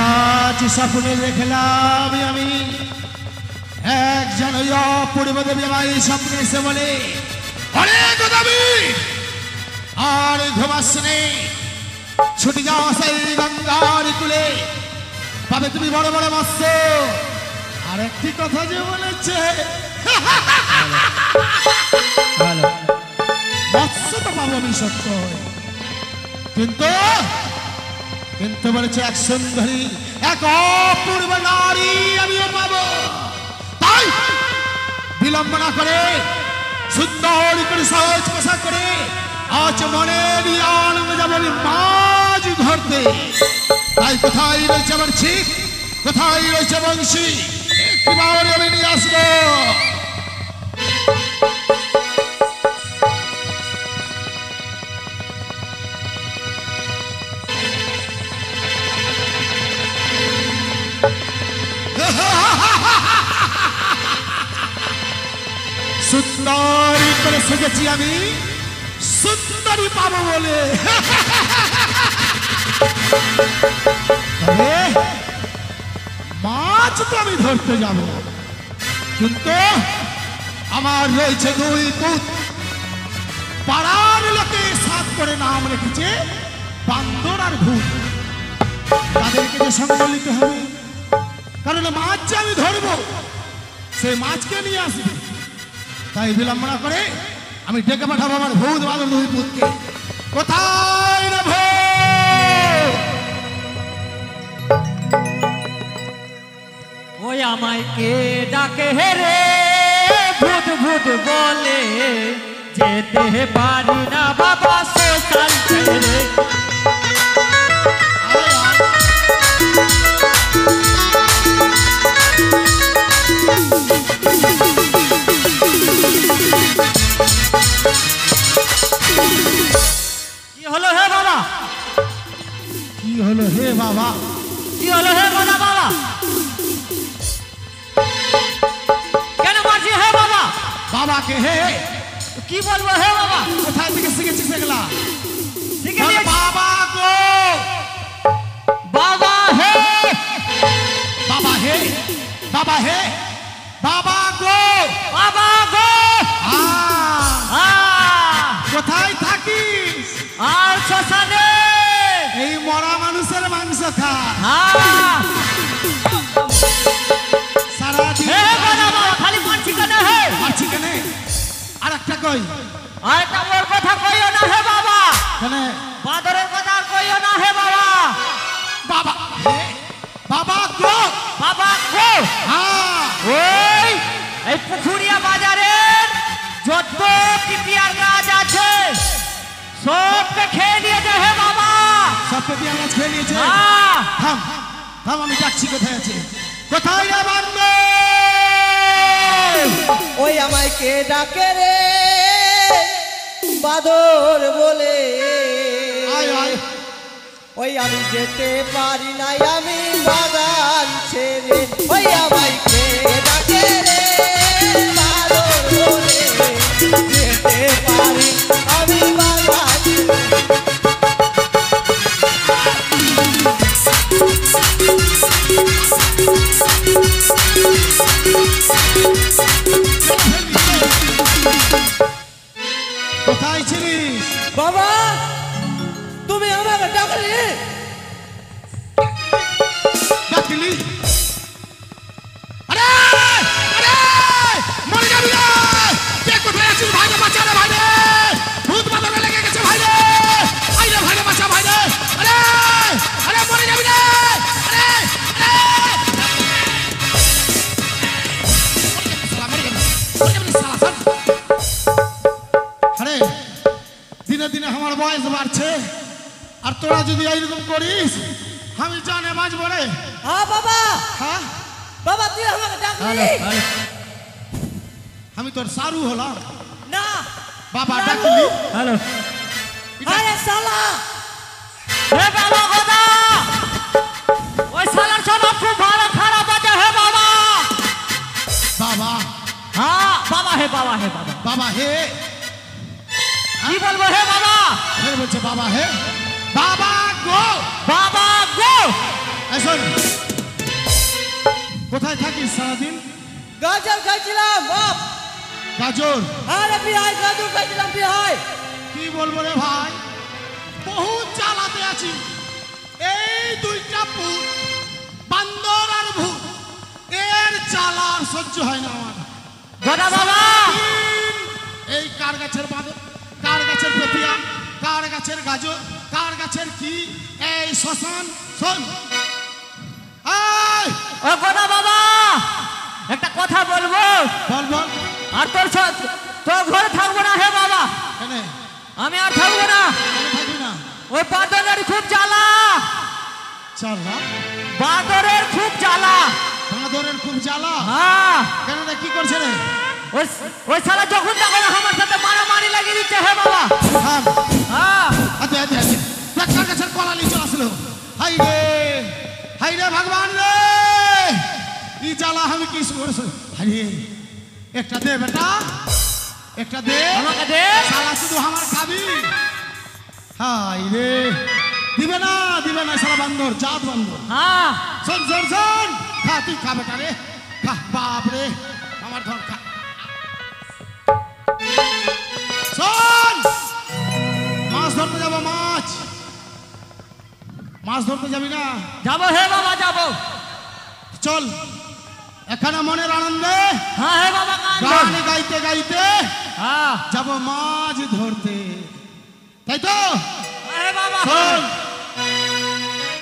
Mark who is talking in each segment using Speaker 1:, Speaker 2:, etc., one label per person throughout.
Speaker 1: আজ স্বপ্নে দেখলাম আমি একজন অপূর্ব দেবী আমায় স্বপ্নে এসে বলে, অনেক দাবি আর ঘুমাস নেই, ছুটি যাও সেই গঙ্গার কুলে, পাবে তুমি বড় বড় মৎস্য। আর একটি কথা যে বলেছে, মৎস্য তো পাবো আমি সত্য, কিন্তু বলেছে এক সুন্দরী এক অপূর্ব নারী আমিও পাবো। তাই বিলম্ব না করে সুন্দর করে সহজ পোশাক করে আজ মনের আনন্দ যাবো আমি মাছ ধরতে। তাই কোথায় রয়েছে আমার ছিপ, কোথায় রয়েছে বংশী, একবার আমি নিয়ে আসবো। সুন্দরী করে সেজেছি আমি সুন্দরী পাবো বলে। তবে মাছ তো আমি ধরতে যাব, কিন্তু আমার রয়েছে দুই পুত, পাড়ার লোকে সাত করে নাম রেখেছে বান্দর আর ভূত। তাদেরকে যে সঙ্গে নিতে হবে, কারণ মাছ যে আমি ধরবো সেই মাছকে নিয়ে আসবে। তাই বিলম্ব না করে আমি ডেকে পাঠাবো আমার ভূত বাদর দুই পুতকে। কোথায় রে ভূত?
Speaker 2: ওই আমায় কে ডাকে রে ভূত ভূত বলে, যেতে পারি না বাবা সোশ্যাল ছেড়ে। কি হলো হে বাবা?
Speaker 1: কি হলো হে বাবা?
Speaker 2: কি হলো হে বাবা? বাবা কেন মারছি হে বাবা?
Speaker 1: বাবাকে হে
Speaker 2: কি বলবো হে বাবা?
Speaker 1: কোথায় থেকে শিখেছিস এগুলা?
Speaker 2: শিখে নিয়েছি।
Speaker 1: বাবা গো,
Speaker 2: বাবা হে,
Speaker 1: বাবা হে, বাবা হে, বাবা গো,
Speaker 2: বাবা গো।
Speaker 1: কোথায় থাকিস?
Speaker 2: আর শ্মশানে।
Speaker 1: এই মরা মানুষের মাংস খা। সারাদিন
Speaker 2: খালি মারছি কেন হে?
Speaker 1: মারছি কেন? আর একটা কই,
Speaker 2: আর একটা ওর কথা কইও না হে বাবা।
Speaker 1: কেন?
Speaker 2: বাদরের কথা কইও না হে বাবা।
Speaker 1: বাবা হে, বাবা গো,
Speaker 2: বাবা গো। ওই এই পুকুরিয়া বাজারের যত পিপিয়ার গাছ আছে সবকে খেয়ে নিয়েছে হে বাবা।
Speaker 1: সবকে দিয়ে মাছ খেয়ে নিয়েছে। থাম থাম, আমি যাচ্ছি। কোথায় আছে? কোথায় রে বান্দর?
Speaker 3: ওই আমায় কে ডাকে রে বাদর বলে,
Speaker 1: আয় আয়।
Speaker 3: ওই আমি যেতে পারি নাই আমি বাগান ছেড়ে। ওই আমায় কে ডাকে রে বাদর বলে, যেতে পারি আমি বাগান
Speaker 1: কোথায় ছিলিস?
Speaker 3: বাবা তুমি আমাকে ডাকলি?
Speaker 1: ডাকলি? আরে আরে মরে যাবি রে! কে কোথায় আছিস ভাই রে? বাঁচা রে ভাই রে! ভূত বাঁধনে লেগে গেছে ভাই রে! আই রে ভাই রে, বাঁচা ভাই রে! আরে আরে মরে যাবি রে! আরে আরে আরে দিনে দিনে আমার বয়স বাড়ছে, আর তোরা যদি এইরকম করিস আমি জানে বাঁচবো রে।
Speaker 3: হ্যাঁ বাবা,
Speaker 1: হ্যাঁ
Speaker 3: বাবা তুই আমাকে ডাকলি?
Speaker 1: আমি তোর সারু হলাম
Speaker 3: না
Speaker 1: বাবা, ডাকলি?
Speaker 2: হ্যালো
Speaker 3: আরে শালা
Speaker 2: হে বাবা কথা, ওই শালার স্বভাব খুব ভালো খারাপ আছে হে বাবা।
Speaker 1: বাবা
Speaker 2: হ্যাঁ বাবা হে, বাবা হে, বাবা
Speaker 1: বাবা হে,
Speaker 2: কি বলবো হে বাবা?
Speaker 1: করে বলছে বাবা হে বাবা গো
Speaker 2: বাবা গো।
Speaker 1: এই শোন, কোথায় থাকিস সারাদিন?
Speaker 3: গাজর খাইছিলাম বাপ।
Speaker 1: গাজর?
Speaker 3: আরে বিহাই গাজর খাইছিলাম বিহাই।
Speaker 1: কি বলবো রে ভাই, বহু চালাতে আছি। এই দুইটা পুত, বান্দর আর ভূত, এর চালা আর সহ্য হয় না আমার।
Speaker 2: গোদা বাবা,
Speaker 1: এই কার গাছের বাঁদর, কার গাছের পেপিয়া, কার গাছের গাজর, কার গাছের কি, এই শ্মশান। শোন এই,
Speaker 2: ও গোদা বাবা, একটা কথা বলবো।
Speaker 1: বল বল।
Speaker 2: আর তোর ঘরে থাকবো না হে বাবা,
Speaker 1: কেন
Speaker 2: আমি আর থাকবো না।
Speaker 1: কেন থাকবি না?
Speaker 2: ওই বাঁদরের খুব জ্বালা,
Speaker 1: চালা
Speaker 2: বাঁদরের খুব জ্বালা।
Speaker 1: বাঁদরের খুব জ্বালা?
Speaker 2: হ্যাঁ।
Speaker 1: কেন রে, কি করছে রে?
Speaker 2: ওই শালা যখন তখন আমার সাথে মারামারি লাগিয়ে দিচ্ছে হে বাবা।
Speaker 1: থাম।
Speaker 2: হ্যাঁ।
Speaker 1: আচ্ছা আচ্ছা আচ্ছা, কার গাছের কলা নিয়ে চলে আসলো। হাই রে ভগবান রে, ই জ্বালা আমি কি করেছি। হাই একটা দে বেটা, একটা দে
Speaker 2: আমাকে দে।
Speaker 1: শালা শুধু আমার খাবি। হাই রে, দিবে না শালা বান্দর, জাত বান্দর।
Speaker 2: হ্যাঁ।
Speaker 1: শোন শোন শোন, খা তুই খা বেটা রে, খা। বাপ রে আমার ধর, খা। শোন, মাছ ধরতে যাবো, মাছ ধরতে যাবি না?
Speaker 2: যাবো হে বাবা, যাবো।
Speaker 1: চল, এখানে মনের আনন্দে
Speaker 2: হ্যাঁ হে বাবা,
Speaker 1: গান গাইতে গাইতে
Speaker 2: হ্যাঁ
Speaker 1: যাবো মাছ ধরতে, তাই তো?
Speaker 2: হে বাবা।
Speaker 1: শোন,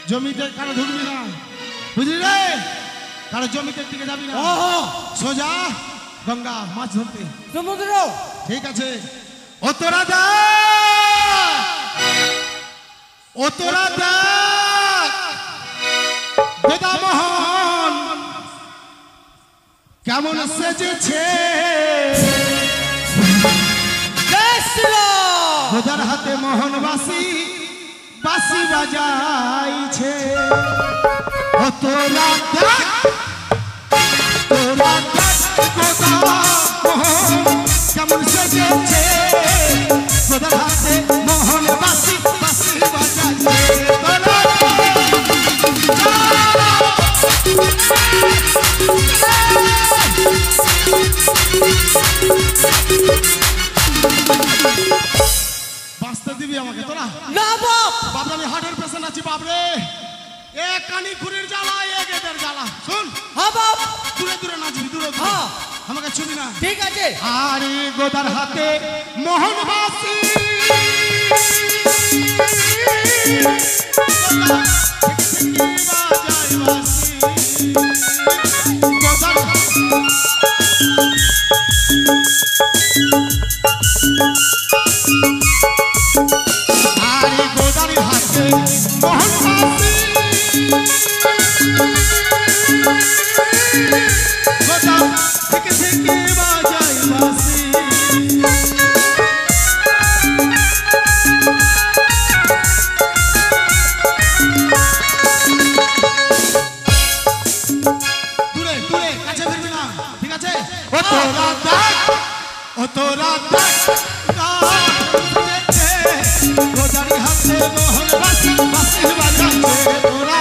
Speaker 1: জমিতে কারো ঢুকবি না, বুঝলি রে? কারো জমিতে দিকে যাবি না, সোজা গঙ্গা মাছ ধরতে।
Speaker 3: সমুদ্র।
Speaker 1: ঠিক আছে। ও তোরা দেখ, ও তোরা দেখ, গোদামোহন কেমন সেজেছে, গোদার হাতে মোহন বাসি বাজাইছে। ও তোরা দেখ, তোরা দেখ, গোদামোহন কেমন সেজেছে, গোদার হাতে মোহন বাসি বাজাইছে। বাঁচতে দিবি আমাকে তোরা?
Speaker 3: না বাপ।
Speaker 1: বাপরে আমি হার্টের পেশেন্ট আছি বাপরে। এ কানি খুরির জ্বালা, এ গেদের জ্বালা। শুন,
Speaker 3: হ্যাঁ বাপ।
Speaker 1: দূরে দূরে নাচবি, দূরে দূরে,
Speaker 3: হ্যাঁ।
Speaker 1: আমাকে ছবি না।
Speaker 3: ঠিক আছে।
Speaker 1: আরে গোদার হাতে মোহন বাসি, আরে গোদার হাতে মোহন বাসি, গোদা থেকে থেকে বাজাই বাসি। দূরে দূরে, কাছে ফিরবি না, ঠিক আছে? ও তোরা দেখ, ও তোরা দেখ, গোদারি হাতে মোহন বাসি বাজাচ্ছে। তোরা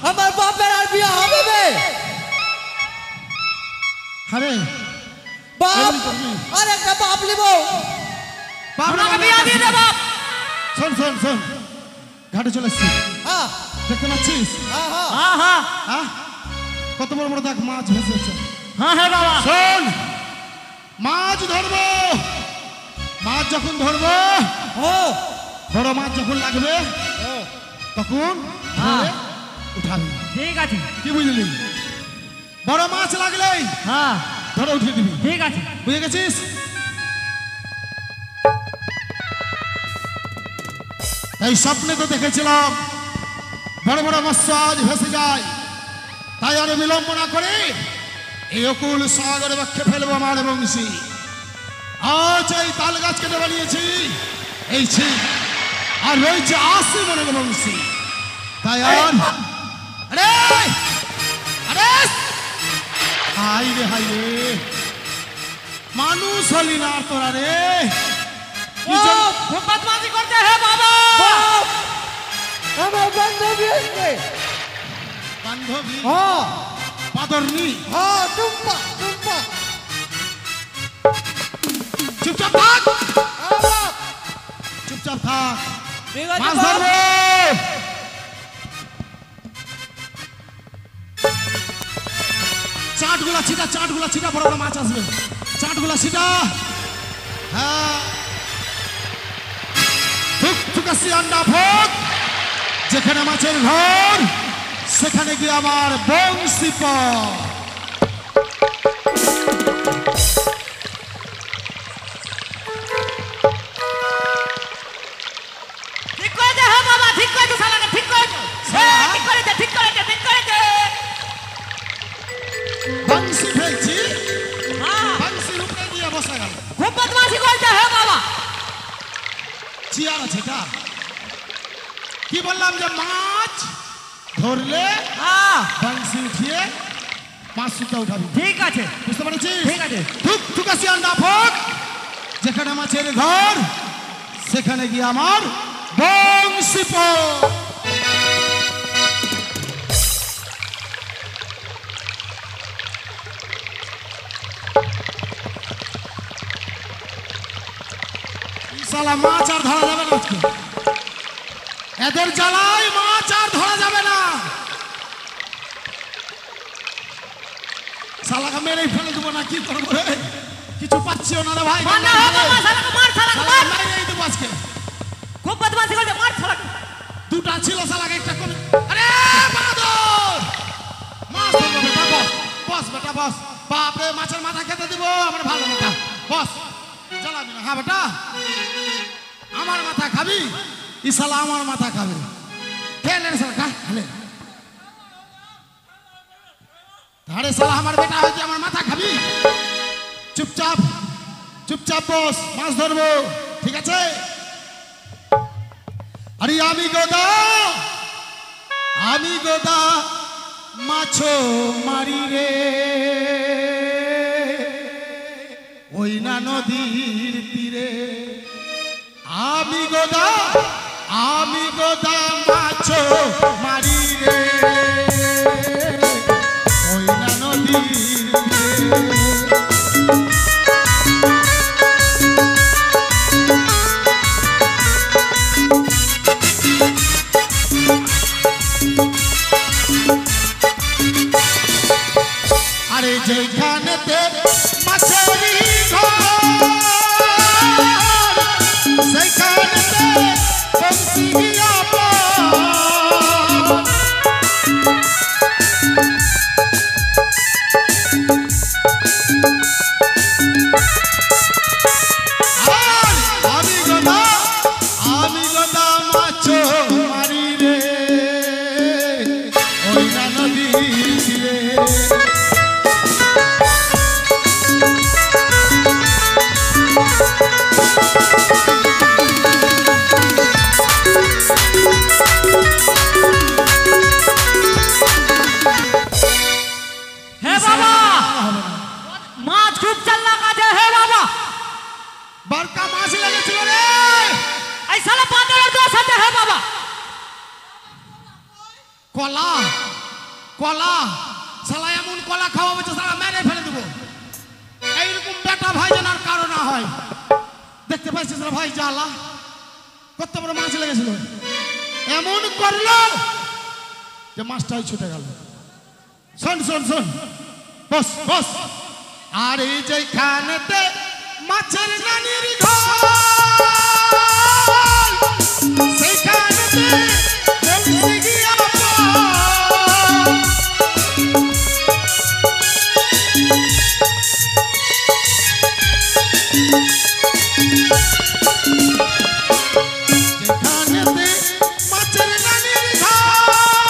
Speaker 3: আমার বাপের আর বিয়ে হবে বে।
Speaker 1: আরে
Speaker 3: বাপ, আর একটা বাপ লিব।
Speaker 2: আপনাকে বিয়া দিয়ে দে বাপ।
Speaker 1: শোন শোন শোন, ঘাটে চলে এসছি,
Speaker 3: হ্যাঁ
Speaker 1: দেখতে পাচ্ছিস?
Speaker 3: হ্যাঁ হ্যাঁ।
Speaker 2: হ্যাঁ হ্যাঁ
Speaker 1: হ্যাঁ, কত বড় বড় দেখ মাছ ভেসেছে।
Speaker 2: হ্যাঁ হে বাবা।
Speaker 1: শোন, মাছ ধরবো, মাছ যখন ধরবো, বড় মাছ যখন লাগবে তখন ধরে উঠাবি।
Speaker 2: ঠিক আছে।
Speaker 1: কি বুঝলি? বড় মাছ লাগলেই
Speaker 2: হ্যাঁ
Speaker 1: ধরে উঠিয়ে দিবি,
Speaker 2: ঠিক আছে।
Speaker 1: বুঝে গেছিস? এই স্বপ্নে তো দেখেছিলাম বড় বড় মৎস্য আজ ভেসে যায়, তাই আর বিলম্ব না করে এই অকুল সাগরে বক্ষে ফেলবো আমার বংশী। আজ এই তাল গাছ কেটে বানিয়েছি এই ছি, আর রয়েছে 80 মনের বংশী। তাই আর আরে আরে হাই রে হাই রে, মানুষ হলি না তোরা রে।
Speaker 2: বদমাশি করতে হে বাবা।
Speaker 3: বাপ আমার বান্ধবী এসছে।
Speaker 1: বান্ধবী
Speaker 3: হ্যাঁ
Speaker 1: পাদরনি,
Speaker 3: হ্যাঁ টুম্পা টুম্পা।
Speaker 1: চুপচাপ থাক,
Speaker 3: হ্যাঁ বাপ
Speaker 1: চুপচাপ থাক,
Speaker 3: ঠিক আছে
Speaker 1: মাছ
Speaker 3: বাপ।
Speaker 1: ধরবো। চাটগুলা ছিটা, চাটগুলা ছিটা, বড় বড় মাছ আসবে, চাটগুলা ছিটা। হ্যাঁ থুকথুকাসি আন্ডা ভোগ, যেখানে মাছের ঘর সেখানে গিয়ে আমার বংশী পর।
Speaker 2: ঠিক করেছে হে বাবা, ঠিক করেছে শালাকে, ঠিক করেছে। হ্যাঁ, ঠিক করেছে, ঠিক করেছে, ঠিক করেছে।
Speaker 1: বংশী ফেলছি,
Speaker 2: হ্যাঁ,
Speaker 1: বংশীর উপরে গিয়ে বসে গেল।
Speaker 2: খুব বদমাশি করতে হে বাবা।
Speaker 1: চেয়ার আছে এটা, কি বললাম যে মাছ ধরলে
Speaker 2: হ্যাঁ,
Speaker 1: বংশী উঠিয়ে মাছ সুতা উঠাবি,
Speaker 2: ঠিক আছে,
Speaker 1: বুঝতে পেরেছিস?
Speaker 2: ঠিক আছে।
Speaker 1: থুকথুকাসি আন্ডা ভোগ, যেখানে মাছের ঘর সেখানে গিয়ে আমার বংশী পর। শালা মাছ আর ধরা যাবে না আজকে, এদের জ্বালায় মাছ আর ধরা যাবে না। শালাকে মেরেই ফেলে দেবো না, কি করবো রে? কিছু পাচ্ছিও না রে ভাই,
Speaker 2: মার না হে বাবা, শালাকে মার, শালাকে মার।
Speaker 1: শালাকে মেরেই দেবো আজকে।
Speaker 2: খুব বদমাশি করতে, মার শালাকে।
Speaker 1: দুটা ছিল, শালাকে একটা কমে। আরে বাহাদুর, মাছ ধরবো বেটা, বস বস বেটা বস। বাপরে, মাছের মাথা খেতে দিব আমার ভালো বেটা, বস। জ্বালাবি না, হ্যাঁ বেটা, আমার মাথা খাবি? ই শালা আমার মাথা খাবে, খেলে রে শালা, খা খেলে। আরে শালা আমার বেটা হয়েছে, আমার মাথা খাবি? চুপচাপ চুপচাপ বস, মাছ ধরবো, ঠিক আছে? আরে আমি গোদা মাছ মারি রে, ওই না নদীর তীরে। আমি গোদা মাছ মারি রে, ওই না নদীর তীরে। আরে যেখানেতে মাছেরি ঘর, সেইখানেতে বংশী গিয়া পর। আর আমি গোদা মাছ মারি রে, ওই না নদীর তীরে।
Speaker 2: হে বাবা, মাছ খুব চাল্লাক আছে হে বাবা।
Speaker 1: বড়কা মাছ লেগেছিল রে,
Speaker 2: এই শালা বাঁদরের দোষ আছে হে বাবা।
Speaker 1: কলা কলা, শালা এমন কলা খাওয়াবো যে শালা মেরে ফেলে দেবো। এইরকম বেটা ভাই যেন আর কারো না হয়। দেখতে পাচ্ছিস রে ভাই, জ্বালা কত বড় মাছ লেগেছিল, এমন করলো যে মাছটাই ছুটে গেল। শোন শোন শোন, বস বস। আর এই যেখানেতে মাছের নানির ঘর, সেইখানেতে বংশী গিয়া পর। যেখানেতে মাছের নানির ঘর,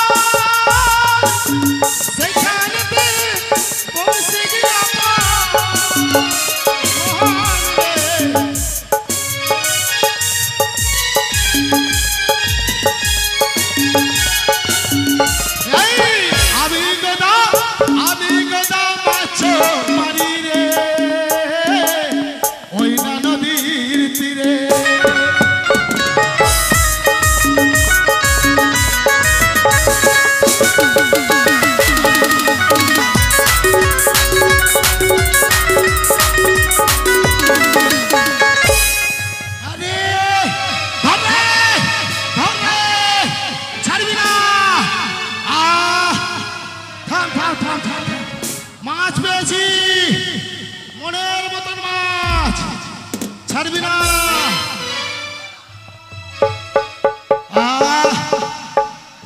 Speaker 1: বলছি মনের মতন মাছ ছাড়বি না।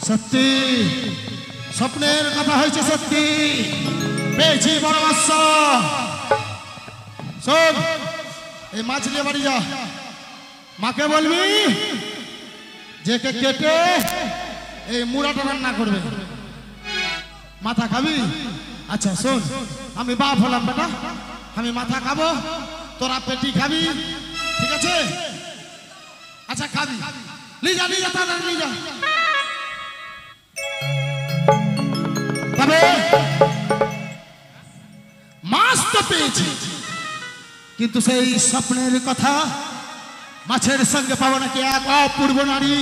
Speaker 1: সত্যি স্বপ্নের কথা হয়েছে, সত্যি পেয়েছি বড় মাছ। শোন, এই মাছ নিয়ে বাড়ি যা, মাকে বলবি যে কেটে এই মুড়াটা রান্না করবে। মাথা খাবি? আচ্ছা শোন, আমি বাপ হলাম বেটা, আমি মাথা খাবো, তোরা পেটি খাবি, ঠিক আছে? আচ্ছা খাবি, নিয়ে যা নিয়ে যা, তাড়াতাড়ি নিয়ে যা। তবে মাছ তো পেয়েছি, কিন্তু সেই স্বপ্নের কথা মাছের সঙ্গে পাবো নাকি এক অপূর্ব নারী।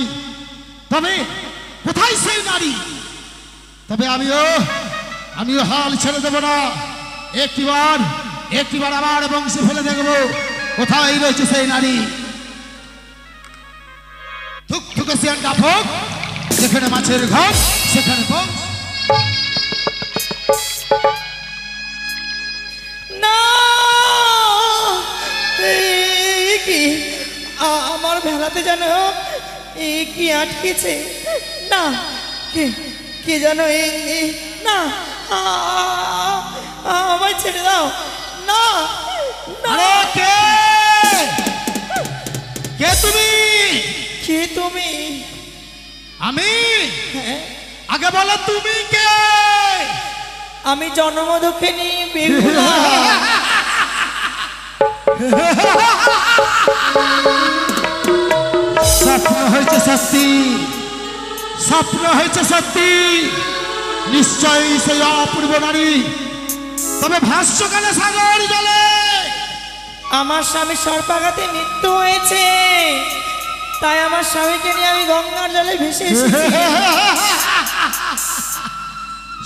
Speaker 1: তবে কোথায় সেই নারী? তবে আমিও হাল ছেড়ে দেবো না। একটিবার আবার বংশী ফেলে দেখবো কোথায় রয়েছে সেই নারী। থুকথুকে সিয়ানটা হোক, যেখানে মাছের ঘর সেখানে বংশ।
Speaker 3: না, এই কি আমার ভেলাতে যেন এই কি আটকেছে। না, কে যেন এই না, আমায় ছেড়ে দাও। না না,
Speaker 1: আরে কে তুমি?
Speaker 3: কে তুমি?
Speaker 1: আমি?
Speaker 3: হ্যাঁ,
Speaker 1: আগে বলো তুমি কে?
Speaker 3: আমি জন্মদক্ষিণী বেহুলা।
Speaker 1: স্বপ্ন হয়েছে সত্যি, স্বপ্ন হয়েছে সত্যি, নিশ্চয়ই সেই অপূর্ব নারী। তবে ভাষ্য কেন সাগর জলে?
Speaker 3: আমার স্বামী সর্পাঘাতে মৃত্যু হয়েছে, তাই আমার স্বামীকে নিয়ে আমি গঙ্গার জলে ভেসে এসেছি।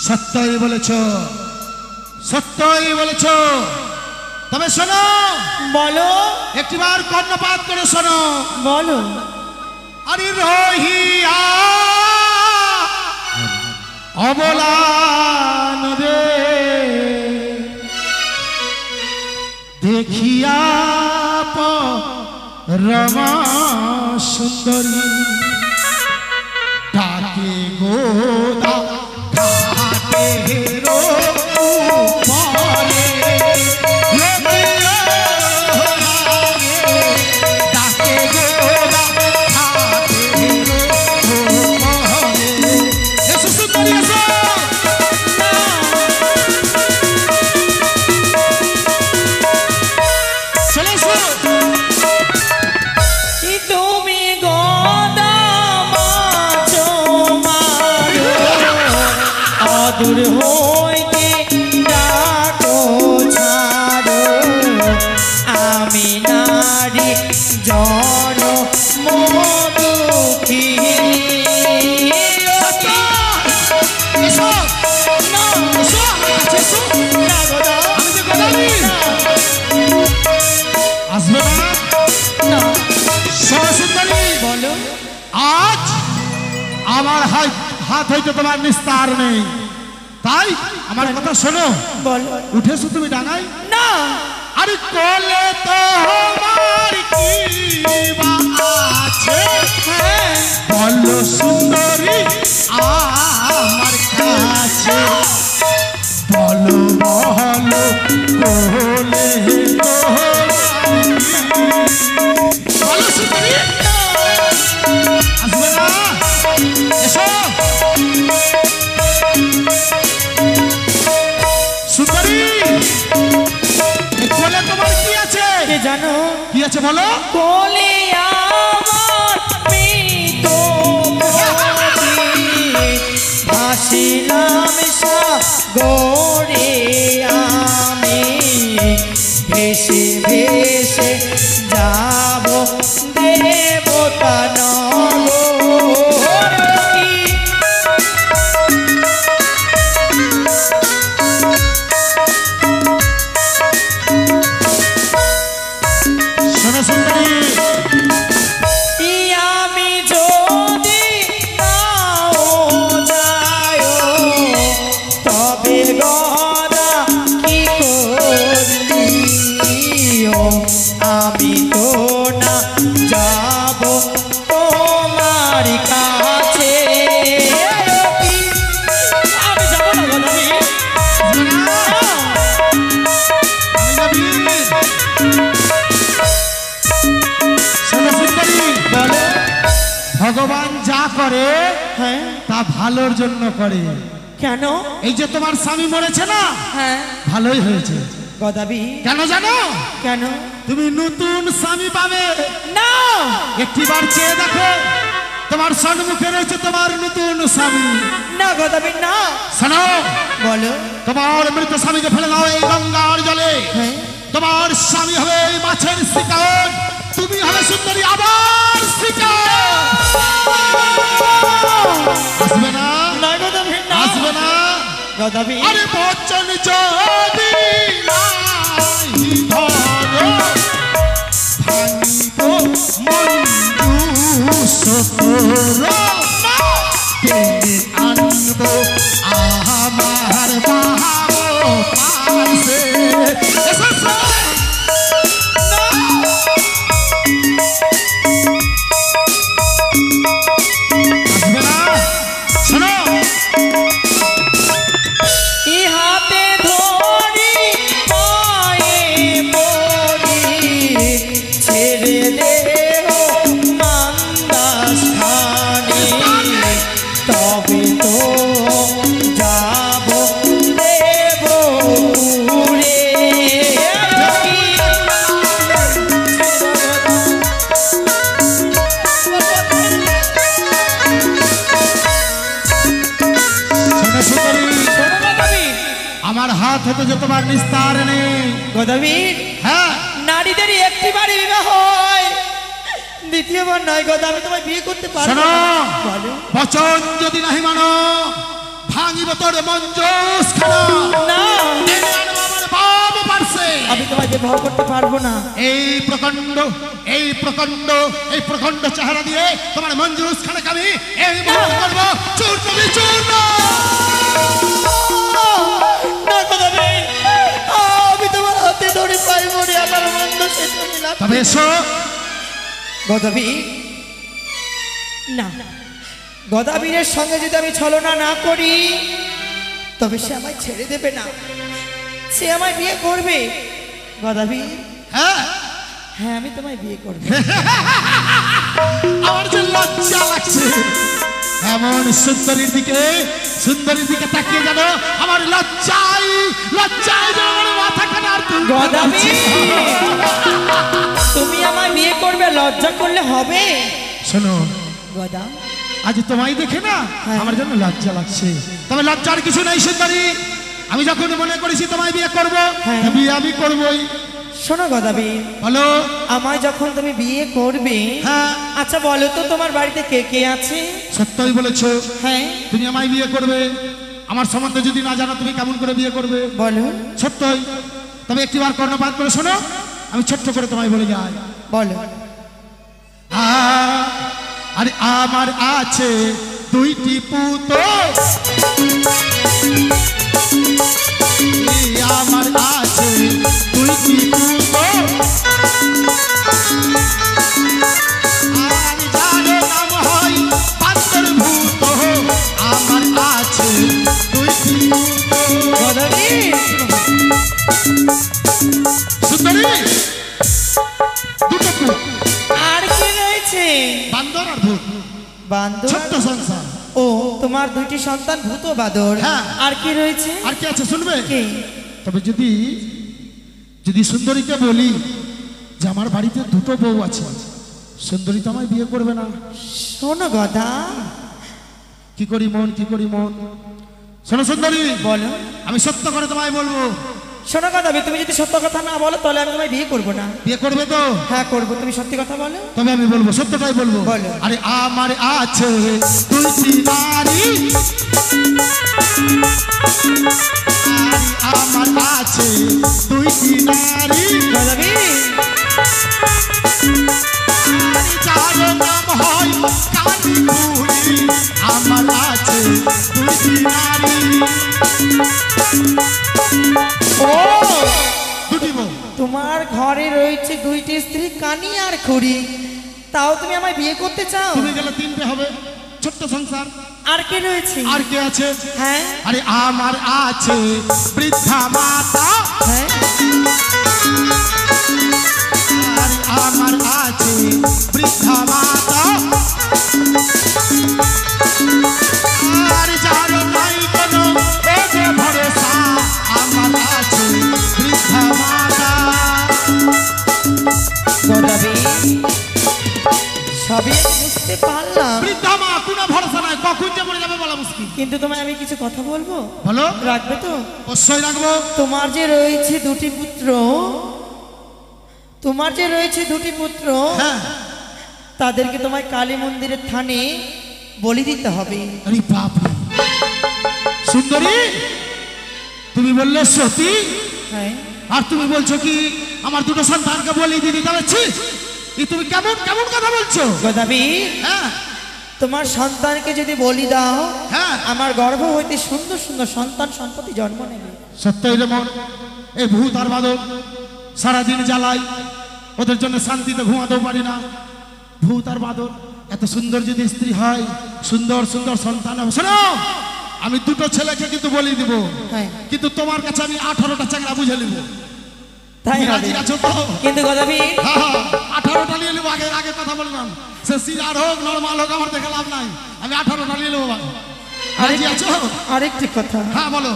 Speaker 1: সত্যই বলেছ, সত্যই বলেছ। তবে শোনো,
Speaker 3: বলো,
Speaker 1: একটিবার কর্ণপাত করে শোনো।
Speaker 3: বলো।
Speaker 1: আরে রহিয়া অবলান রে, দেখিয়া রমা সুন্দরী, ডাকে গোদা ঘাটে রো উপরে, ডাকে গোদা ঘাটে রো উপরে। এসো সুন্দরী এসো। চলে এসো।
Speaker 3: তুমি গদা মাছ মারো, অদূর হইতে ডাকো ছাড়ো, আমি নারী জন মধুখিনী।
Speaker 1: এসো
Speaker 3: না,
Speaker 1: এসো এসো।
Speaker 3: না গদা,
Speaker 1: আমি যে গদানি আসবে না।
Speaker 3: না।
Speaker 1: সুন্দরী,
Speaker 3: বলো।
Speaker 1: আজ আমার হাত হইতে তোমার নিস্তার নেই, তাই আমার কথা শোনো।
Speaker 3: বলো।
Speaker 1: উঠেছো তুমি ডাঙায়?
Speaker 3: না,
Speaker 1: আরে কোলে তো আমার কি বা আছে,
Speaker 3: হ্যাঁ,
Speaker 1: বলো সুন্দরী আমার কাছে, বলো বলো কোলে তোমার কি? বলো সুন্দরী, আসবে না? এসো সুন্দরী, এই কোলে তোমার কি আছে?
Speaker 3: কে জানো?
Speaker 1: কি আছে বলো?
Speaker 3: কোলে আমার মৃত পতি, ভাসিলাম সাগরে আমি, ভেসে ভেসে যাব দেবতা নগরী।
Speaker 1: শোনো সুন্দরী,
Speaker 3: আমি যদি নাও যায়, তবে গদা কি
Speaker 1: করে
Speaker 3: হ্যাঁ
Speaker 1: তা ভালোর জন্য করে।
Speaker 3: কেন?
Speaker 1: এই যে তোমার স্বামী মরেছে না,
Speaker 3: হ্যাঁ
Speaker 1: ভালোই হয়েছে।
Speaker 3: গদাবি
Speaker 1: কেন জানো?
Speaker 3: কেন?
Speaker 1: তুমি নতুন স্বামী পাবে।
Speaker 3: না
Speaker 1: একটিবার চেয়ে দেখো, তোমার সম্মুখে রয়েছে তোমার নতুন স্বামী।
Speaker 3: না গদাবি না।
Speaker 1: শোনো,
Speaker 3: বলো।
Speaker 1: তোমার মৃত স্বামীকে ফেলে দাও এই গঙ্গার জলে।
Speaker 3: হ্যাঁ
Speaker 1: তোমার স্বামী হবে এই মাছের শিকার, তুমি হবে সুন্দরী আবার শিকার। আসবে না?
Speaker 3: না গদাবি না।
Speaker 1: আসবে না?
Speaker 3: গদাবি
Speaker 1: আরে বচন যদি নাই ধরো, ভাঙিব মঞ্জু সতরো, টেনে আনবো আমার বাহাবো পাশে। এসো এসো। আসবে না? শোনো,
Speaker 3: ইহাতে ধরি পায়ে পড়ি, ছেড়ে দেহ মান্দাস খানি, তবে তো যাব দেব উড়ে।
Speaker 1: শোনো সুন্দরী,
Speaker 3: শোনো গদাবি।
Speaker 1: আমার হাত হতে যে তোমার নিস্তার নেই।
Speaker 3: গদাবি
Speaker 1: হ্যাঁ,
Speaker 3: নারীদের একটিবারই বিবাহ হয়, দ্বিতীয়বার নয়। গদা আমি তোমায় বিয়ে করতে পারবো
Speaker 1: শোনো,
Speaker 3: না। বলো।
Speaker 1: বচন যদি নাহি মানো, ভাঙিব তোর মঞ্জুস খানা,
Speaker 3: না
Speaker 1: টেনে আনবো আমার বাম পার্শ্বে।
Speaker 3: আমি তোমায় বিবাহ করতে পারবো না।
Speaker 1: এই প্রকাণ্ড এই প্রকাণ্ড এই প্রকাণ্ড চেহারা দিয়ে তোমার মঞ্জুস খানাকে আমি এই মুহূর্তে করবো চূর্ণ বিচূর্ণ।
Speaker 3: না গদাবি, আমি তোমার হাতে ধরে পাই মরে আমার মন্দ শেষ হইলাম।
Speaker 1: তবে এসো।
Speaker 3: গদাবি না, গদাবীরের সঙ্গে যদি আমি ছলনা না করি তবে সে আমায় ছেড়ে দেবে না, সে আমায় বিয়ে করবে। গদাবি
Speaker 1: হ্যাঁ,
Speaker 3: হ্যাঁ আমি তোমায় বিয়ে করবো।
Speaker 1: আমার যে লজ্জা লাগছে, এমন সুন্দরীর দিকে তাকিয়ে যেন আমার লজ্জায় যেন আমার মাথা কাটার
Speaker 3: গদাবি তুমি আমায় বিয়ে করবে, লজ্জা করলে হবে?
Speaker 1: শোনো,
Speaker 3: গদা
Speaker 1: আজ তোমায় দেখে না
Speaker 3: হ্যাঁ।
Speaker 1: আমার জন্য লজ্জা লাগছে। তবে লজ্জার কিছু নাই সুন্দরী, আমি যখন মনে করেছি তোমায় বিয়ে করবো,
Speaker 3: হ্যাঁ।
Speaker 1: বিয়ে আমি করবোই।
Speaker 3: শোনো গদাবি,
Speaker 1: বলো।
Speaker 3: আমায় যখন তুমি বিয়ে করবে,
Speaker 1: হ্যাঁ,
Speaker 3: আচ্ছা বলো তো তোমার বাড়িতে কে কে আছে?
Speaker 1: সত্যই বলেছো,
Speaker 3: হ্যাঁ
Speaker 1: তুমি আমায় বিয়ে করবে। আমার সম্বন্ধে যদি না জানো তুমি কেমন করে বিয়ে করবে?
Speaker 3: বলো।
Speaker 1: সত্যই। তবে একটিবার কর্ণপাত করে শোনো, আমি ছোট্ট করে তোমায় বলে যাই।
Speaker 3: বলো।
Speaker 1: আরে আমার আছে দুইটি পুত, আমার আছে দুইটি পুত, আর যার নাম হয় বান্দর ভূত, আমার আছে দুইটি পুত।
Speaker 3: গদাবি
Speaker 1: সুন্দরী, দুটো পুত,
Speaker 3: আর কি রয়েছে?
Speaker 1: বান্দর আর ভূত,
Speaker 3: বান্দর।
Speaker 1: ছোট্ট সংসার।
Speaker 3: ও তোমার দুইটি সন্তান ভূত বাদর।
Speaker 1: হ্যাঁ।
Speaker 3: আর কি রয়েছে?
Speaker 1: আর কি আছে শুনবে?
Speaker 3: কি?
Speaker 1: তবে যদি সুন্দরীকে বলি যে আমার বাড়িতে দুটো বউ আছে, সুন্দরী তো আমায় বিয়ে করবে না।
Speaker 3: শোনো গদা,
Speaker 1: কি করি মন, কি করি মন। শোনো সুন্দরী,
Speaker 3: বলো।
Speaker 1: আমি সত্য করে তোমায় বলবো,
Speaker 3: শোনো গদাবি, তুমি যদি সত্য কথা না বলো তাহলে আমি তোমায় বিয়ে করবো না।
Speaker 1: বিয়ে করবে তো?
Speaker 3: হ্যাঁ করবো, তুমি সত্যি কথা বলো।
Speaker 1: তবে আমি বলবো, সত্যটাই বলবো।
Speaker 3: বলো।
Speaker 1: আরে আমার আছে দুইটি নারী, আমার আছে দুইটি নারী,
Speaker 3: গদাবি
Speaker 1: যার নাম হয় কালী বুড়ি, আমার আছে দুইটি নারী।
Speaker 3: ও
Speaker 1: দুটি বউ।
Speaker 3: তোমার ঘরে রয়েছে দুইটি স্ত্রী, কানি আর খুড়ি, তাও তুমি আমায় বিয়ে করতে চাও?
Speaker 1: তুমি গেলে তিনটে হবে, ছোট্ট সংসার।
Speaker 3: আর কে রয়েছে?
Speaker 1: আর কে আছে?
Speaker 3: হ্যাঁ
Speaker 1: আরে আমার আছে বৃদ্ধা মাতা,
Speaker 3: হ্যাঁ
Speaker 1: আরে আমার আছে বৃদ্ধা মাতা, আর যার নাই কোনো এ যে ভরসা আমার আছে বৃদ্ধা মাতা।
Speaker 3: গদাবি সবই আমি বুঝতে পারলাম,
Speaker 1: বৃদ্ধা মা কোনো ভরসা নাই, কখন যে মরে যাবে বলা মুশকিল।
Speaker 3: কিন্তু তোমায় আমি কিছু কথা বলবো,
Speaker 1: বলো।
Speaker 3: রাখবে তো?
Speaker 1: অবশ্যই রাখবো।
Speaker 3: তোমার যে রয়েছে দুটি পুত্র, তোমার যে রয়েছে দুটি পুত্র,
Speaker 1: হ্যাঁ।
Speaker 3: তাদেরকে তোমায় কালী মন্দিরের থানে বলি দিতে হবে।
Speaker 1: আরে বাপ রে। সুন্দরী, তুমি বললে সতী,
Speaker 3: হ্যাঁ,
Speaker 1: আর তুমি বলছো কি আমার দুটো সন্তানকে বলি দিতে যাচ্ছি? তুমি কেমন কেমন কথা বলছো?
Speaker 3: গদাবি,
Speaker 1: হ্যাঁ
Speaker 3: তোমার সন্তানকে যদি বলি দাও,
Speaker 1: হ্যাঁ,
Speaker 3: আমার গর্ভ হইতে সুন্দর সুন্দর সন্তান সম্পত্তি জন্ম নেবে।
Speaker 1: সত্যই রে মন, এই ভূত আর বাদল সারাদিন জ্বালাই, ওদের জন্য শান্তিতে ঘুমাতেও পারি না। ভূত আর বাদল এত সুন্দর যদি স্ত্রী হয়, সুন্দর সুন্দর সন্তান হবে। শোনো, আমি দুটো ছেলেকে কিন্তু বলি দিব,
Speaker 3: হ্যাঁ,
Speaker 1: কিন্তু তোমার কাছে আমি 18টা চাকরা বুঝে নিব।
Speaker 3: তাই
Speaker 1: তুমি
Speaker 3: হবে।
Speaker 1: রাজি আছো তো?
Speaker 3: কিন্তু গদাবি,
Speaker 1: হ্যাঁ, 18টা নিয়ে নেবো। আগে আগে কথা বললাম, সে সিজার হোক নরমাল হোক আমার দেখে লাভ নাই, আমি 18টা নিয়ে নেবো। রাজি আছো?
Speaker 3: আরেকটি কথা,
Speaker 1: হ্যাঁ বলো।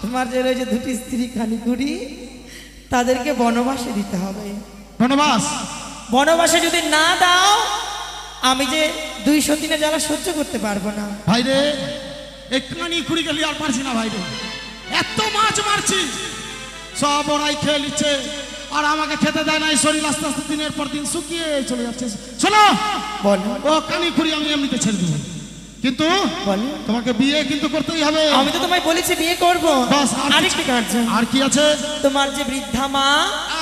Speaker 3: তোমার যে রয়েছে দুটি স্ত্রী কালীকুড়ি, তাদেরকে বনবাসে দিতে হবে।
Speaker 1: বনবাস?
Speaker 3: বনবাসে যদি না দাও, আমি যে 200 দিনে জ্বালা সহ্য করতে পারবো না।
Speaker 1: ভাই রে, একটুখানি খুঁড়ি গেলি আর পারছি না ভাই রে। এত মাছ মারছি, সব ওরাই খেয়ে নিচ্ছে, আর আমাকে খেতে দেয় না। এই শরীর আস্তে আস্তে দিনের পর দিন শুকিয়ে চলে যাচ্ছে। শোনো,
Speaker 3: বলো,
Speaker 1: ও কানি খুঁড়ি আমি এমনিতে ছেড়ে দেবো, কিন্তু
Speaker 3: বলো।
Speaker 1: তোমাকে বিয়ে কিন্তু করতেই হবে।
Speaker 3: আমি তো তোমায় বলেছি বিয়ে করবো।
Speaker 1: বাস, আর কি-
Speaker 3: আরেকটি কাজ,
Speaker 1: আর কি আছে?
Speaker 3: তোমার যে বৃদ্ধা মা,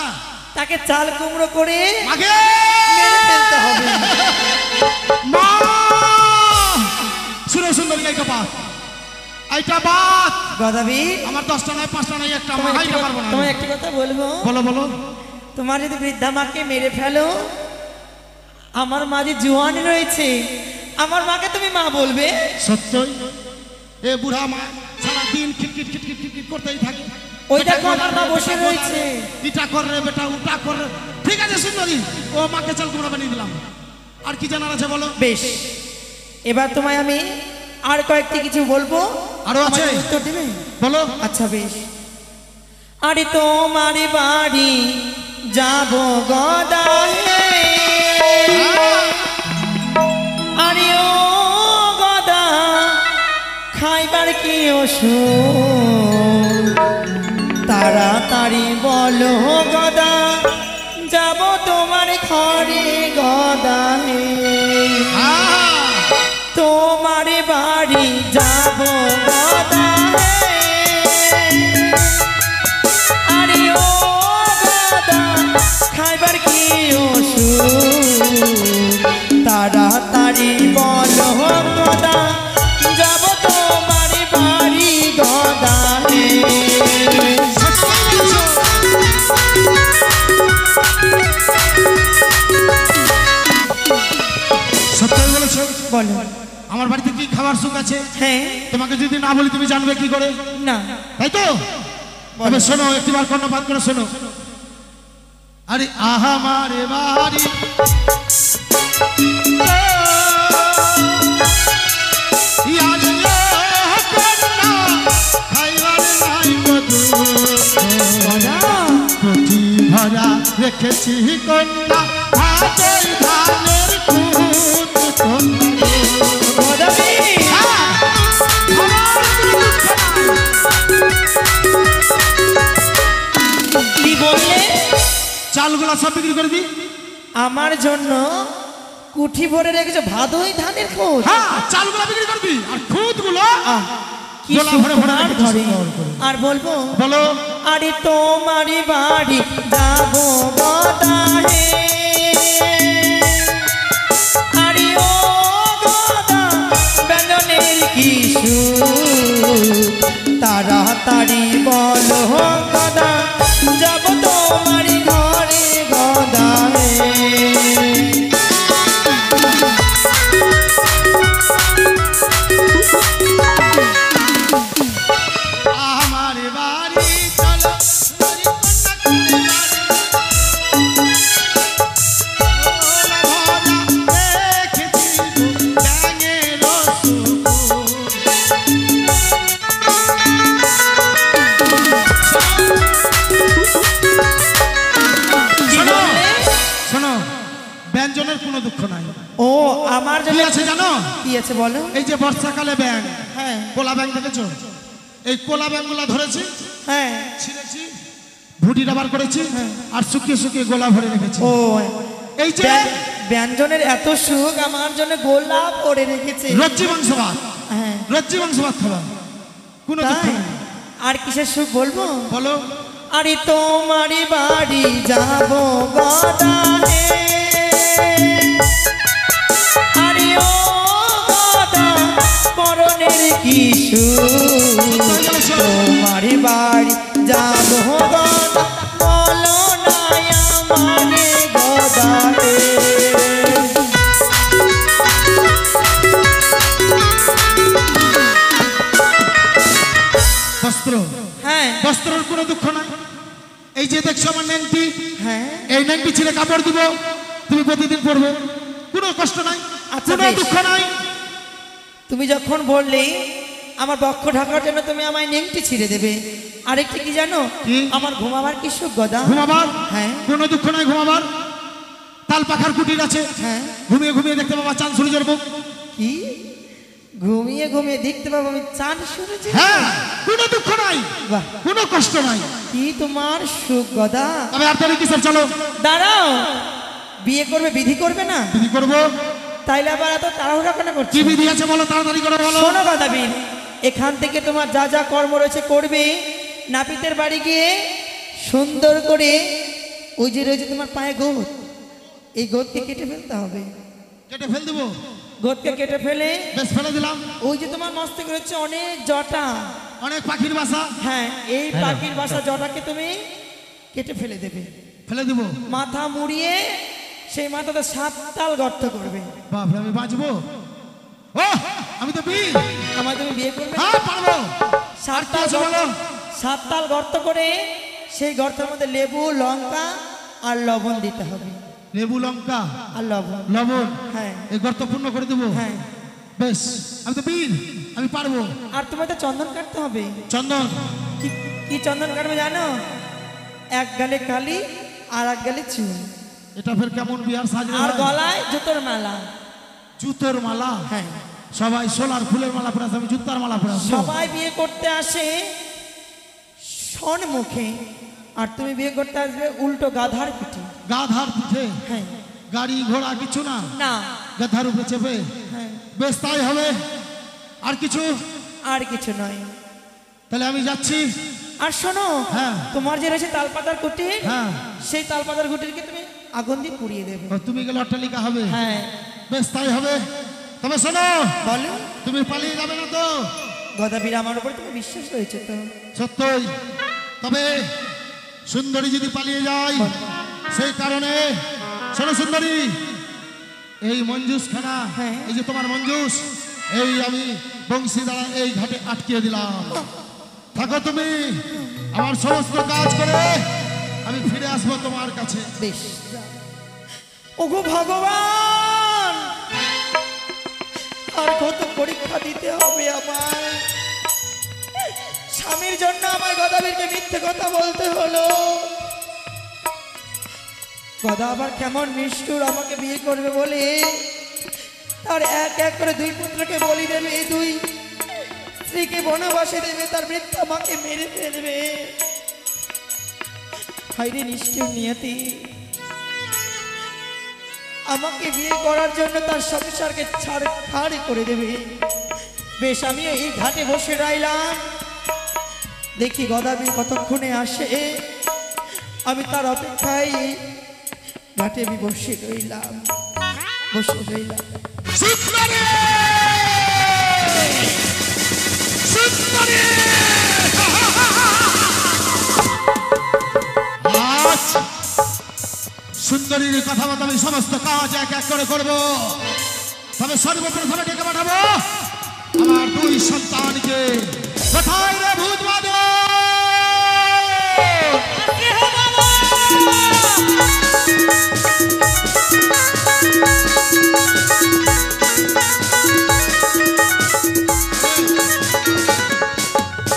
Speaker 1: আহ,
Speaker 3: তাকে চাল কুমড়ো করে
Speaker 1: আগে
Speaker 3: মেরে ফেলতে হবে।
Speaker 1: মা, শুনো সুন্দরী, এইটা বাদ, এইটা বাদ।
Speaker 3: গদাবি,
Speaker 1: আমার 10টা নয়, 5টা নয়, একটা
Speaker 3: তোমায়
Speaker 1: মাইটা পারবো না।
Speaker 3: তোমায় একটি কথা বলবো।
Speaker 1: বলো বলো।
Speaker 3: তোমার যদি বৃদ্ধা মাকে মেরে ফেলো, আমার মা যে জোয়ান রয়েছে, আমার মাকে তুমি মা বলবে।
Speaker 1: সত্যই, এ বুড়া মা সারাদিন খিটখিট খিটখিট খিটখিট করতেই থাকে।
Speaker 3: ওই দেখো আমার মা বসে রয়েছে।
Speaker 1: ইটা কর রে বেটা, উটা কর রে। ঠিক আছে সুন্দরী, ও মাকে চাল কুমড়া বানিয়ে দিলাম। আর কি জানার আছে বলো।
Speaker 3: বেশ, এবার তোমায় আমি আর কয়েকটি কিছু বলবো,
Speaker 1: আরো আছে?
Speaker 3: আমাকে উত্তর দেবে?
Speaker 1: বলো।
Speaker 3: আচ্ছা বেশ। আরে তোমার বাড়ি যাব গদা হে, আরে ও গদা খাইবার কি ওষুধ, তাড়াতাড়ি বলো গদা, যাব তোমার ঘরে গদা হে। তোমার বাড়ি যাব গদা হে, আরে ও গদা খাইবার কি ওষুধ, তাড়াতাড়ি বলো গদা, যাব তোমার বাড়ি গদা হে।
Speaker 1: সত্যই বলেছো?
Speaker 3: বলো।
Speaker 1: আমার বাড়িতে কি খাবার সুখ আছে?
Speaker 3: হ্যাঁ।
Speaker 1: তোমাকে যদি না বলি তুমি জানবে কি করে?
Speaker 3: না।
Speaker 1: তাই তো? তবে শোনো, একটিবার কর্ণপাত করে শোনো। আরে আহা মারে বাড়ি, ভরা রেখেছি কন্যা, হাতের ধানের খুঁত
Speaker 3: গদাবি, কি বললে?
Speaker 1: চালগুলা সব বিক্রি করে দি।
Speaker 3: আমার জন্য কুঠি ভরে রেখেছো ভাদই ধানের খোঁজ।
Speaker 1: হ্যাঁ, চালগুলা বিক্রি করে দি, আর খুঁতগুলো
Speaker 3: কি
Speaker 1: গোলা ভরে ভরে
Speaker 3: সুন্দর
Speaker 1: রেখেছো
Speaker 3: ঘরে।
Speaker 1: সুন্দর করে।
Speaker 3: আর বলবো,
Speaker 1: বলো।
Speaker 3: আরে তোমার বাড়ি যাব গদা হে, আরে ও গদা ব্যঞ্জনের কি সুর, তাড়াতাড়ি বলো গদা, যাব তোমার ঘরে গদা হে।
Speaker 1: আমার বাড়ি চলো, রেখেছি
Speaker 3: আমার
Speaker 1: কি
Speaker 3: জন্য
Speaker 1: আছে জানো?
Speaker 3: কি আছে বলো?
Speaker 1: এই যে বর্ষাকালে ব্যাং,
Speaker 3: হ্যাঁ
Speaker 1: কোলা ব্যাং দেখেছো? এই কোলা ব্যাংগুলা ধরেছি,
Speaker 3: হ্যাঁ।
Speaker 1: ছিঁড়েছি, ভুটিটা বার করেছি, আর শুকিয়ে শুকিয়ে গোলা ভরে রেখেছি।
Speaker 3: ও
Speaker 1: এই যে
Speaker 3: ব্যঞ্জনের এত সুখ, আমার জন্য গোলাপ করে রেখেছে।
Speaker 1: রজ্জি মাংস ভাত,
Speaker 3: হ্যাঁ
Speaker 1: রজ্জি মাংস ভাত খাবা, কোনো দুঃখ
Speaker 3: তাই?
Speaker 1: নেই।
Speaker 3: আর কিসের সুখ বলবো?
Speaker 1: বলো।
Speaker 3: আরে তোমারি বাড়ি যাবো গদা হে, আরে ও গদা পরনের কি সুখ, তোমারি বাড়ি যাবো গদা, বলো না আমারে গদা হে।
Speaker 1: বস্ত্র,
Speaker 3: হ্যাঁ
Speaker 1: বস্ত্রের কোনো দুঃখ নাই। এই যে দেখছো আমার ন্যাংটি,
Speaker 3: হ্যাঁ
Speaker 1: এই ন্যাংটি ছিঁড়ে কাপড় দিব, তুমি প্রতিদিন পরবে, কোনো কষ্ট নাই,
Speaker 3: আচ্ছা,
Speaker 1: কোনো
Speaker 3: বেশ।
Speaker 1: দুঃখ নাই।
Speaker 3: তুমি যখন বললে আমার বক্ষ ঢাকার জন্য তুমি আমায় নেংটি ছিঁড়ে দেবে, আরেকটি কি জানো?
Speaker 1: কি?
Speaker 3: আমার ঘুমাবার কি সুখ গদা।
Speaker 1: ঘুমাবার,
Speaker 3: হ্যাঁ
Speaker 1: কোনো দুঃখ নাই ঘুমাবার। তাল পাখার কুটির আছে,
Speaker 3: হ্যাঁ।
Speaker 1: ঘুমিয়ে ঘুমিয়ে দেখতে পাবা চাঁদ সূর্যের মুখ।
Speaker 3: কি ঘুমিয়ে ঘুমিয়ে দেখতে পাবো আমি চাঁদ সূর্য?
Speaker 1: হ্যাঁ, কোনো দুঃখ নাই,
Speaker 3: বাহ,
Speaker 1: কোনো কষ্ট নাই।
Speaker 3: কি তোমার সুখ গদা।
Speaker 1: তবে আপনারা কিসের, চলো
Speaker 3: দাঁড়াও, বিয়ে করবে বিধি করবে না?
Speaker 1: বিধি করবো।
Speaker 3: তাইলে আবার এত তাড়াহুড়া কেন করছো?
Speaker 1: কি বিধি আছে বলো, তাড়াতাড়ি করে বলো।
Speaker 3: শোনো গদাবীর, এখান থেকে তোমার যা যা কর্ম রয়েছে করবে। নাপিতের বাড়ি গিয়ে সুন্দর করে ওই যে রয়েছে তোমার পায়ে গোদ, এই গোদকে কেটে ফেলতে হবে।
Speaker 1: কেটে ফেল দেবো?
Speaker 3: গোদকে কেটে ফেলে
Speaker 1: বেশ, ফেলে দিলাম।
Speaker 3: ওই যে তোমার মস্তকে রয়েছে অনেক জটা,
Speaker 1: অনেক পাখির বাসা,
Speaker 3: হ্যাঁ এই পাখির বাসা জটাকে তুমি কেটে ফেলে দেবে।
Speaker 1: ফেলে দিব।
Speaker 3: মাথা মুড়িয়ে সেই মাথাতে 7 তাল গর্ত করবে।
Speaker 1: বাপরে, আমি বাঁচবো? ও, আমি তো বীর।
Speaker 3: আমার তুমি বিয়ে করবে?
Speaker 1: হ্যাঁ, পারবো।
Speaker 3: 7
Speaker 1: কি
Speaker 3: তাল
Speaker 1: আছে বলো?
Speaker 3: 7 তাল গর্ত করে সেই গর্তের মধ্যে লেবু, লঙ্কা আর লবণ দিতে হবে।
Speaker 1: লেবু, লঙ্কা
Speaker 3: আর লবণ,
Speaker 1: লবণ,
Speaker 3: হ্যাঁ
Speaker 1: এই গর্ত পূর্ণ করে দেবো।
Speaker 3: হ্যাঁ।
Speaker 1: বেশ, আমি তো বীর, আমি পারবো।
Speaker 3: আর তোমাকে চন্দন কাটতে হবে।
Speaker 1: চন্দন,
Speaker 3: কি কি চন্দন কাটবে জানো? এক গালে কালি আর এক গালে চুল,
Speaker 1: এটা ফের কেমন বিয়ার সাজ রে
Speaker 3: আর
Speaker 1: ভাই?
Speaker 3: গলায় জুতোর মালা।
Speaker 1: জুতোর মালা?
Speaker 3: হ্যাঁ,
Speaker 1: সবাই সোলার ফুলের মালা পরে আছে, আমি জুতার মালা পরে আসবো।
Speaker 3: সবাই বিয়ে করতে আসে সন্মুখে, আর তুমি বিয়ে করতে আসবে উল্টো গাধার পিঠে।
Speaker 1: গাধার পিঠে?
Speaker 3: হ্যাঁ
Speaker 1: গাড়ি ঘোড়া কিছু না,
Speaker 3: না,
Speaker 1: গাধার উপরে চেপে?
Speaker 3: হ্যাঁ
Speaker 1: বেশ, তাই হবে। আর কিছু?
Speaker 3: আর কিছু নয়।
Speaker 1: তাহলে আমি যাচ্ছি।
Speaker 3: আর শোনো,
Speaker 1: হ্যাঁ।
Speaker 3: তোমার যে রয়েছে তালপাতার কুটির,
Speaker 1: হ্যাঁ।
Speaker 3: সেই তালপাতার কুটিরকে তুমি আগুন দিয়ে পুড়িয়ে দেবে।
Speaker 1: ও, তুমি গেলে অট্টালিকা হবে?
Speaker 3: হ্যাঁ।
Speaker 1: বেশ, তাই হবে। তবে শোনো,
Speaker 3: বলো
Speaker 1: তুমি পালিয়ে যাবে না তো?
Speaker 3: গদাবীর, আমার উপর তোমার বিশ্বাস রয়েছে তো?
Speaker 1: সত্যই। তবে সুন্দরী যদি পালিয়ে যায়, সেই কারণে শোনো সুন্দরী, এই মঞ্জুস খানা,
Speaker 3: হ্যাঁ।
Speaker 1: এই যে তোমার মঞ্জুস, এই আমি বংশী দ্বারা এই ঘাটে আটকিয়ে দিলাম। থাকো তুমি, আমার সমস্ত কাজ করে আমি ফিরে আসবো তোমার কাছে।
Speaker 3: বেশ। ওগো ভগবান, আর কত পরীক্ষা দিতে হবে আমায়? স্বামীর জন্য আমার গদাবীরকে মিথ্যে কথা বলতে হলো। গদা আবার কেমন নিষ্ঠুর, আমাকে বিয়ে করবে বলে তার এক এক করে 2 পুত্রকে বলি দেবে, 2 স্ত্রীকে বনবাসে দেবে, তার বৃদ্ধ মাকে মেরে ফেলবে। হায়রে নিষ্ঠুর নিয়তি, আমাকে বিয়ে করার জন্য তার সংসারকে ছাড় করে দেবে। বেশ, আমি এই ঘাটে বসে রইলাম, দেখি গদাবীর কতক্ষণে আসে। আমি তার অপেক্ষায় ঘাটে আমি বসে রইলাম।
Speaker 1: সুন্দরী! সুন্দরী! আজ সুন্দরীর কথা মতো আমি সমস্ত কাজ এক এক করে করবো। তবে সর্বপ্রথমে ডেকে পাঠাবো আমার 2 সন্তানকে। কোথায় রে ভূত বাদল?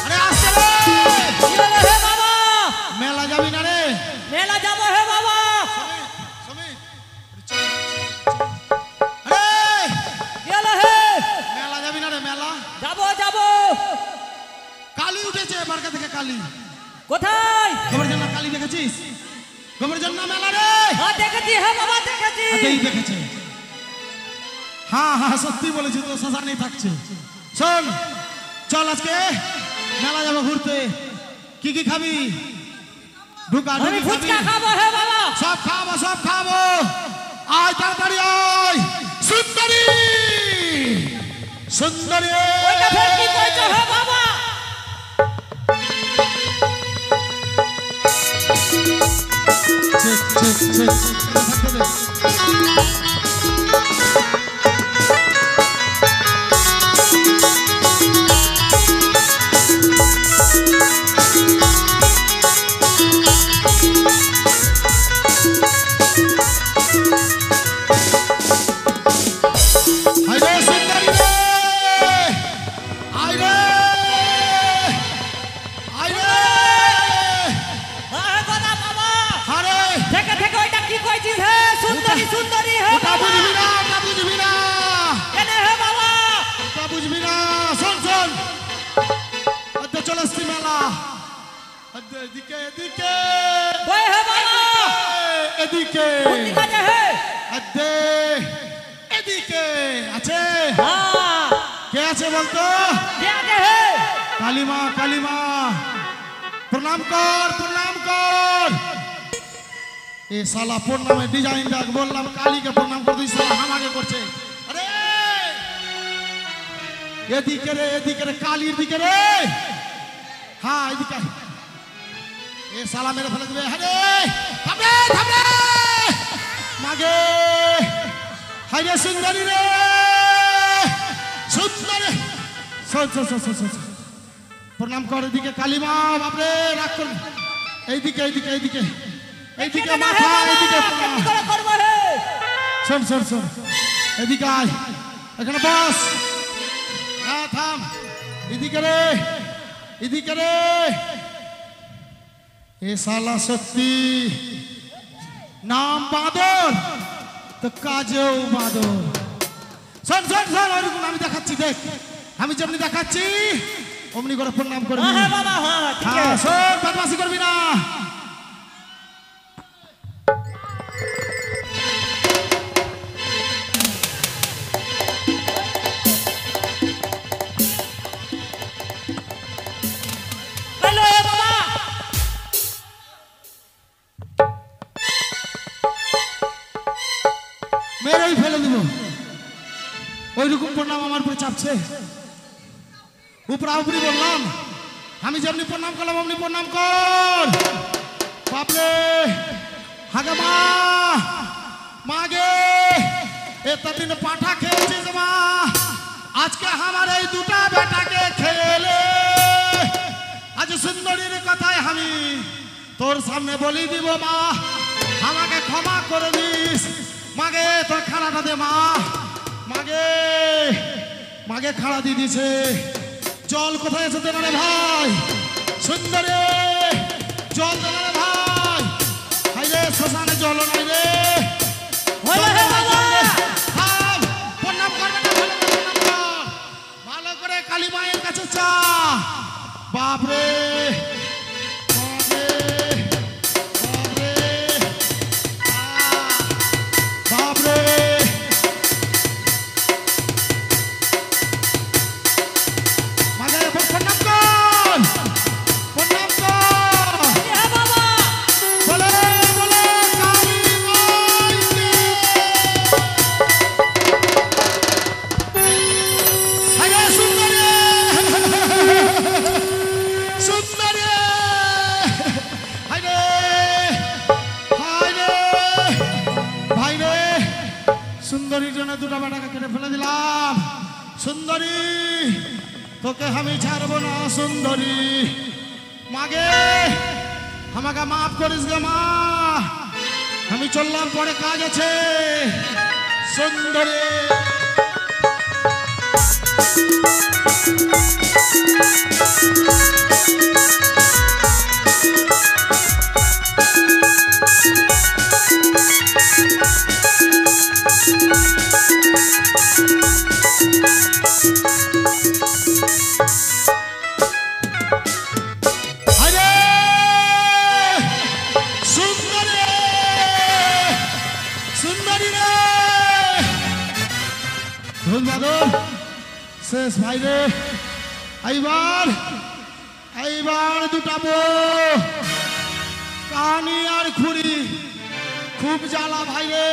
Speaker 1: আরে আসতে রে!
Speaker 2: হে বাবা,
Speaker 1: মেলা যাবি না রে?
Speaker 2: মেলা যাবো হে বাবা।
Speaker 1: আরে
Speaker 2: যাবো যাবো।
Speaker 1: কালী উঠেছে বারকা থেকে কালী।
Speaker 2: কোথায়?
Speaker 1: গোবর্ধন কালী দেখেছিস? গোবর্ধন মেলা রে।
Speaker 2: হ্যাঁ দেখেছি, হ্যাঁ বাবা দেখেছি।
Speaker 1: এই দেখেছে। হ্যাঁ হ্যাঁ সত্যি বলেছি তো, শ্মশানেই থাকছে। শোন চল আজকে মেলা যাবো ঘুরতে। কি কি খাবি? ঢুকা
Speaker 2: আমি
Speaker 1: ঢুকি
Speaker 2: ফুচকা
Speaker 1: খাবি?
Speaker 2: খাবো, হ্যাঁ বাবা।
Speaker 1: সব খাবো সব খাবো। আয় তাড়াতাড়ি আয়। সুন্দরী সুন্দরী
Speaker 2: ওইটা ফের কি কইছো, হ্যাঁ বাবা?
Speaker 1: চেক চেক চেক থাকতে দে। হায় রে সুন্দরী রে। আয় রে আয় রে।
Speaker 2: হ্যাঁ কথা বাবা।
Speaker 1: আরে
Speaker 2: থেকে থেকে ওইটা কি কইছিস, হে সুন্দরী সুন্দরী, হে
Speaker 1: ওটা
Speaker 2: বাবা।
Speaker 1: বুঝবি না, ওটা বুঝবি না,
Speaker 2: কেনে হে বাবা?
Speaker 1: ওটা বুঝবি না। শোন শোন আচ্ছা চলে এসছি মেলা। আচ্ছা এদিকে এদিকে
Speaker 2: ওই হে বাবা।
Speaker 1: এদিকে
Speaker 2: কোন দিকে হে?
Speaker 1: আচ্ছা এদিকে আছে।
Speaker 2: হ্যাঁ
Speaker 1: কে আছে বলতো?
Speaker 2: কে আছে হে?
Speaker 1: কালিমা কালিমা প্রণাম কর প্রণাম কর। এ শালা প্রণামের ডিজাইন দেখ। বললাম কালীকে প্রণাম করে দিই, শালা আমাকে করছে। আরে এদিকে রে এদিকে রে কালীর দিকে রে। হ্যাঁ এদিকে আয়। এ শালা মেরে ফেলে দিবে। আরে থামরে থামরে মাগে। হায় রে সুন্দরী রে সুন্দরী। শোন শোন শোন শোন শোন। প্রণাম কর এদিকে কালিমা। বাপরে রাগ কর। এইদিকে এইদিকে এইদিকে এইদিকে মাথা এইদিকে পা।
Speaker 2: কি করে করব হে?
Speaker 1: শোন শোন শোন এদিকে আয়। এখানে বস। হ্যাঁ থাম। এদিকে রে এদিকে রে। এ শালা সত্যি নাম বাঁদর তো কাজেও বাঁদর। শোন শোন শোন ওরকম আমি দেখাচ্ছি দেখ। আমি যেমনি দেখাচ্ছি অমনি করে প্রণাম করবি।
Speaker 2: হ্যাঁ বাবা, হ্যাঁ ঠিক
Speaker 1: হ্যাঁ
Speaker 2: আছে।
Speaker 1: শোন বদমাশি করবি না।
Speaker 2: হ্যালো হে বাবা।
Speaker 1: মেরেই ফেলে দিব। ওইরকম প্রণাম আমার উপরে চাপছে। উপরা উপরি বললাম। আমি যেমনি প্রণাম করলাম অমনি প্রণাম কর। বাপরে হাগে মা মাগে এতদিন পাঠা খেয়েছিস মা। আজকে আমার এই দুটা বেটাকে খেলে। আজ সুন্দরীর কথায় আমি তোর সামনে বলি দিব মা। আমাকে ক্ষমা করে দিস মাগে। তোর খাড়াটা দে মা। মাগে মাগে খাড়া দিয়ে দিছে। জল কোথায় আছে দেনা রে ভাই? সুন্দরী জল দেনা রে ভাই। হাই রে শ্মশানে জল নাই রে।
Speaker 2: হলো হে বাবা।
Speaker 1: থাম, প্রণাম করবে না, ভালো করে প্রণাম কর। ভালো করে কালী মায়ের কাছে চা। বাপরে বাপরে বাপরে বাপরে। মাগে প্রণাম কর প্রণাম কর।
Speaker 2: হে বাবা।
Speaker 1: বলে বলে কালী মাইকে। আরে সুন্দরী সুন্দরী। হায়রে হায়রে ভাই রে। সুন্দরীর জন্য দুটা বেটাকে কেটে ফেলে দিলাম। সুন্দরী তোকে আমি ছাড়বো না সুন্দরী। মাগে আমাকে মাফ করিস গে মা। আমি চললাম, পরে কাজ আছে। সুন্দরী শেষ ভাই রে। এইবার এইবার দুটা বউ কানি আর খুঁড়ি খুব জ্বালা ভাই রে।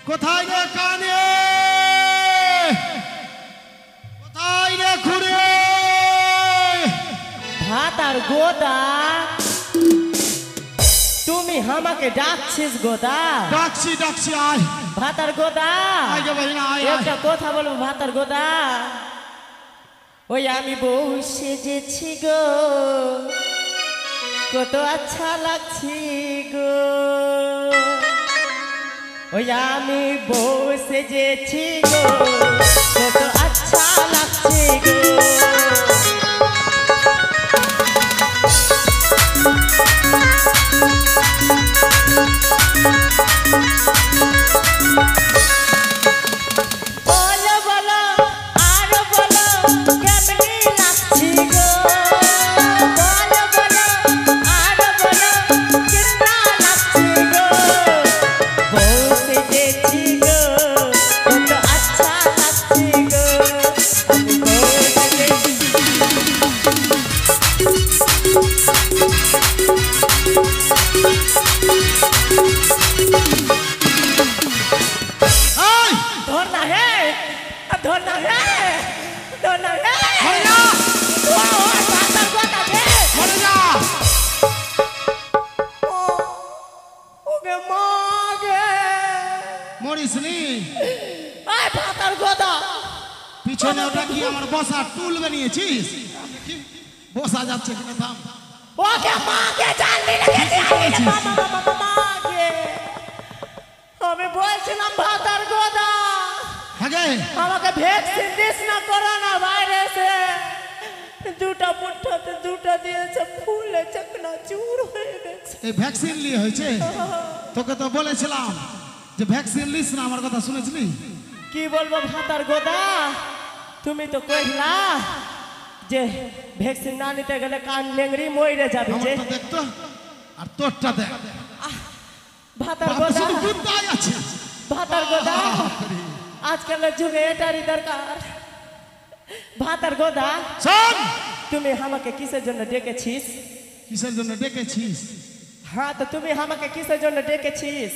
Speaker 1: কোথায় রে কানি, কোথায় রে খুঁড়ি?
Speaker 3: ভাত আর গোদা, তুমি আমাকে ডাকছিস গোদা?
Speaker 1: ডাকছি ডাকছি, আয়
Speaker 3: ভাত আর গোদা,
Speaker 1: আয় গে ভাই না, আয়
Speaker 3: একটা কথা বলবো ভাত আর গোদা। ওই আমি বউ সেজেছি গো, কত আচ্ছা লাগছি গো। ওই আমি বউ সেজেছি গো, কত আচ্ছা লাগছে গো। বলো বলো আর বলো কেমনি লাগছি গো, বলো বলো আর বলো কেমনা লাগছি গো। বউ সেজেছি গো, কত আচ্ছা লাগছি গো। আমি বউ সেজেছি।
Speaker 1: আয়
Speaker 3: ধরना है, अब धरना है, धरना है।
Speaker 1: ঘরে যা,
Speaker 3: ओ भातर गोदा दे,
Speaker 1: ঘরে যা।
Speaker 3: ओगे मागे।
Speaker 1: মরিস নি,
Speaker 3: आय भातर गोदा,
Speaker 1: পিছনে ওটা কি আমার বসা টুল বানিয়েছিস? বসা যাচ্ছে কিনা থাম।
Speaker 3: ओगे मागे জানলি না
Speaker 1: কি করেছিস?
Speaker 3: মাগে। আমি বলছিলাম ভাতার গোদা,
Speaker 1: আগে
Speaker 3: আমাকে ভ্যাকসিন দিস না করোনা ভাইরাসে। দুটা মুঠোতে দুটা দিয়েছে, ফুলে চকনা চুর হয়ে গেছে।
Speaker 1: এই ভ্যাকসিন নিয়ে হয়েছে? তোকে তো বলেছিলাম যে ভ্যাকসিন লিস না, আমার কথা শুনেছিলি?
Speaker 3: কি বলবো ভাতার গোদা, তুমি তো কইলা যে ভ্যাকসিন না নিতে গেলে কান লেংড়ি মরে যাবে। যে
Speaker 1: আমারটা দেখতো আর তোরটা দেখ,
Speaker 3: ভাতার
Speaker 1: বাপ
Speaker 3: গোদা,
Speaker 1: শুধু গুদ্দাই আছে।
Speaker 3: ভাতার গোদা, আজকালের যুগে এটারই দরকার। ভাতার গোদা,
Speaker 1: শোন,
Speaker 3: তুমি আমাকে কিসের জন্য ডেকেছিস?
Speaker 1: কিসের জন্য ডেকেছিস?
Speaker 3: হ্যাঁ, তো তুমি আমাকে কিসের জন্য ডেকেছিস?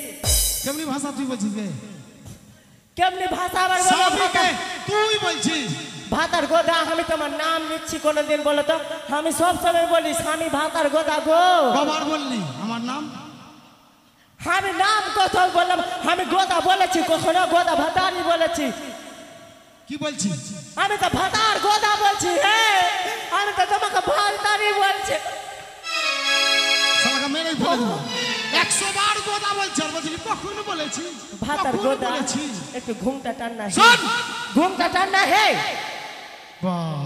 Speaker 1: কেমনি ভাষা তুই বলছিস রে?
Speaker 3: কেমনি ভাষা আবার বলো
Speaker 1: স্বামীকে
Speaker 3: ভাতা-
Speaker 1: তুই বলছিস?
Speaker 3: ভাতার গোদা, আমি তোমার নাম নিচ্ছি কোনোদিন বলো তো? আমি সব সময় বলি স্বামী ভাতার গোদা গো।
Speaker 1: কবার বললি আমার নাম?
Speaker 3: আমি নাম কথা বললাম, আমি গোদা বলেছি কখনো? গোদা ভাতারই বলেছি।
Speaker 1: কি বলছিস?
Speaker 3: আমি তো ভাতার গোদা বলছি। হ্যাঁ, আমি তো তোমাকে ভাতারই বলছি।
Speaker 1: শালাকে মেরেই ফেলে দেবো। 100 বার গোদা বলছি, আর বলছি কখনো বলেছি?
Speaker 3: ভাতার
Speaker 1: কখনো
Speaker 3: গোদা,
Speaker 1: বলেছি?
Speaker 3: একটু ঘুমটা টান্না হে,
Speaker 1: শোন!
Speaker 3: ঘুমটা টান্না হে।
Speaker 1: বাপ!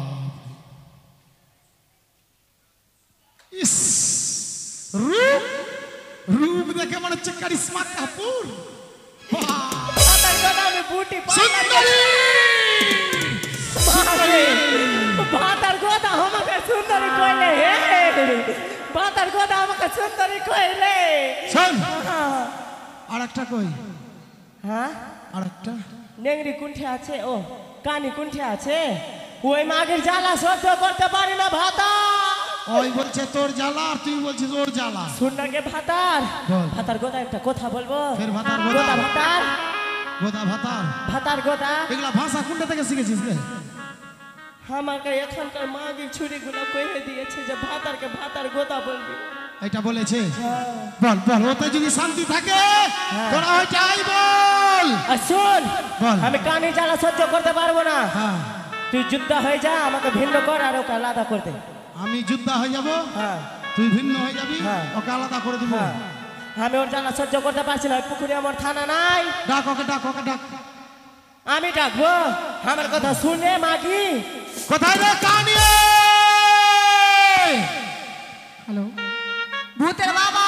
Speaker 1: ইস, রূপ রূপ দেখে মনে হচ্ছে কারিশমা কাপুর। বাহ!
Speaker 3: ভাতার গোদা, আমি বুটি
Speaker 1: সুন্দরী!
Speaker 3: ভাতার গোদা আমাকে সুন্দরী কইলে। হে, ভাতার গোদা আমাকে সুন্দরী কইলে।
Speaker 1: শোন, আর একটা কই,
Speaker 3: হ্যাঁ,
Speaker 1: আর একটা।
Speaker 3: নেংরি কুণ্ঠে আছে, ও কানি কুণ্ঠে আছে। ওই মাগের জ্বালা সহ্য করতে পারি না ভাতা।
Speaker 1: ওই বলছে তোর জ্বালা, আর তুই বলছিস ওর জ্বালা।
Speaker 3: শুননাকে ভাতার,
Speaker 1: বল।
Speaker 3: ভাতার গোদা একটা কথা বলবো?
Speaker 1: ফের ভাতার গোদা?
Speaker 3: গোদা ভাতার,
Speaker 1: গোদা ভাতার
Speaker 3: ভাতার গোদা।
Speaker 1: এগুলা ভাষা কোনটা থেকে শিখেছিস রে?
Speaker 3: আমাকে এখানকার মাগি ছুরিগুলো কইরে দিয়েছে যে ভাতারকে ভাতার গোদা বলবি।
Speaker 1: এটা বলেছে? বল বল, ওতে যদি শান্তি থাকে তোরা ওইটাই বল।
Speaker 3: আর শোন,
Speaker 1: বল।
Speaker 3: আমি কানি জ্বালা সহ্য করতে পারবো না।
Speaker 1: হ্যাঁ,
Speaker 3: তুই যুদ্ধ হয়ে যা, আমাকে ভিন্ন কর আর ওকে আলাদা করতে।
Speaker 1: আমি যোদ্ধা হয়ে যাব,
Speaker 3: হ্যাঁ,
Speaker 1: তুই ভিন্ন হয়ে যাবি,
Speaker 3: হ্যাঁ।
Speaker 1: ওকে আলাদা করে দিব।
Speaker 3: হ্যাঁ, আমি ওর জ্বালা সহ্য করতে পারছি না। ওই পুকুরে আমার থানা নাই,
Speaker 1: ডাক ওকে, ডাক ওকে, ডাক।
Speaker 3: আমি ডাকবো। আমার কথা শুনে মাগি।
Speaker 1: কোথায় রে কানি? হ্যালো,
Speaker 2: ভূতের বাবা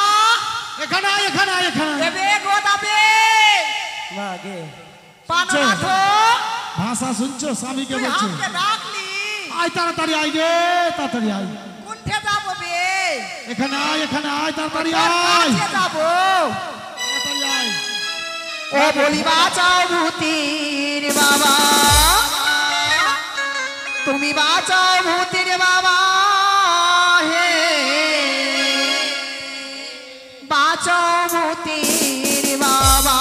Speaker 1: এখানে আয়, এখানে আয়, এখানে আয়।
Speaker 2: দেবে গোদাবে
Speaker 3: মাগে
Speaker 2: পাননাথ
Speaker 1: ভাষা শুনছো? স্বামীকে
Speaker 2: তুই
Speaker 1: বলছে
Speaker 2: আমাকে ডাকলি
Speaker 1: আয়, তাড়াতাড়ি আয় রে, তাড়াতাড়ি আয়।
Speaker 2: কোনঠে যাবো বে
Speaker 1: এখানে আয়, এখানে আয়, তাড়াতাড়ি
Speaker 2: তোর
Speaker 1: আয়,
Speaker 2: কাছে যাবো
Speaker 1: তাড়াতাড়ি আয়।
Speaker 2: ও বলিবা চাও ভূতির বাবা
Speaker 4: তুমি বাঁচাও ভূতের বাবা হে বাঁচাও ভূতের বাবা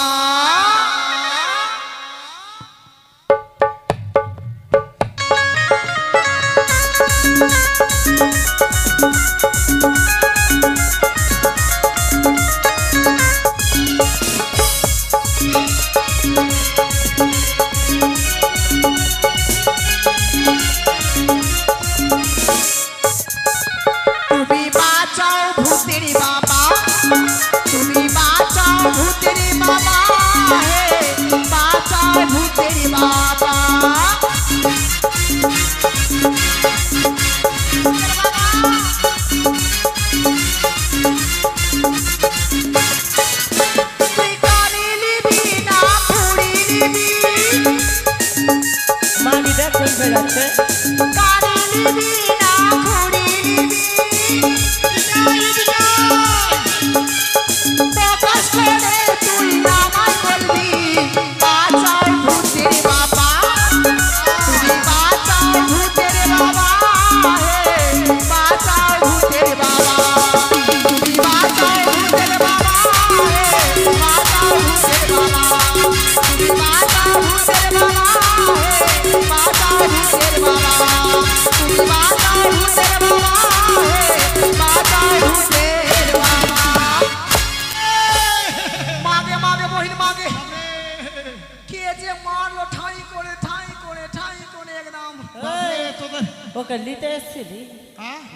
Speaker 2: ওকে নিতে এসেছিলি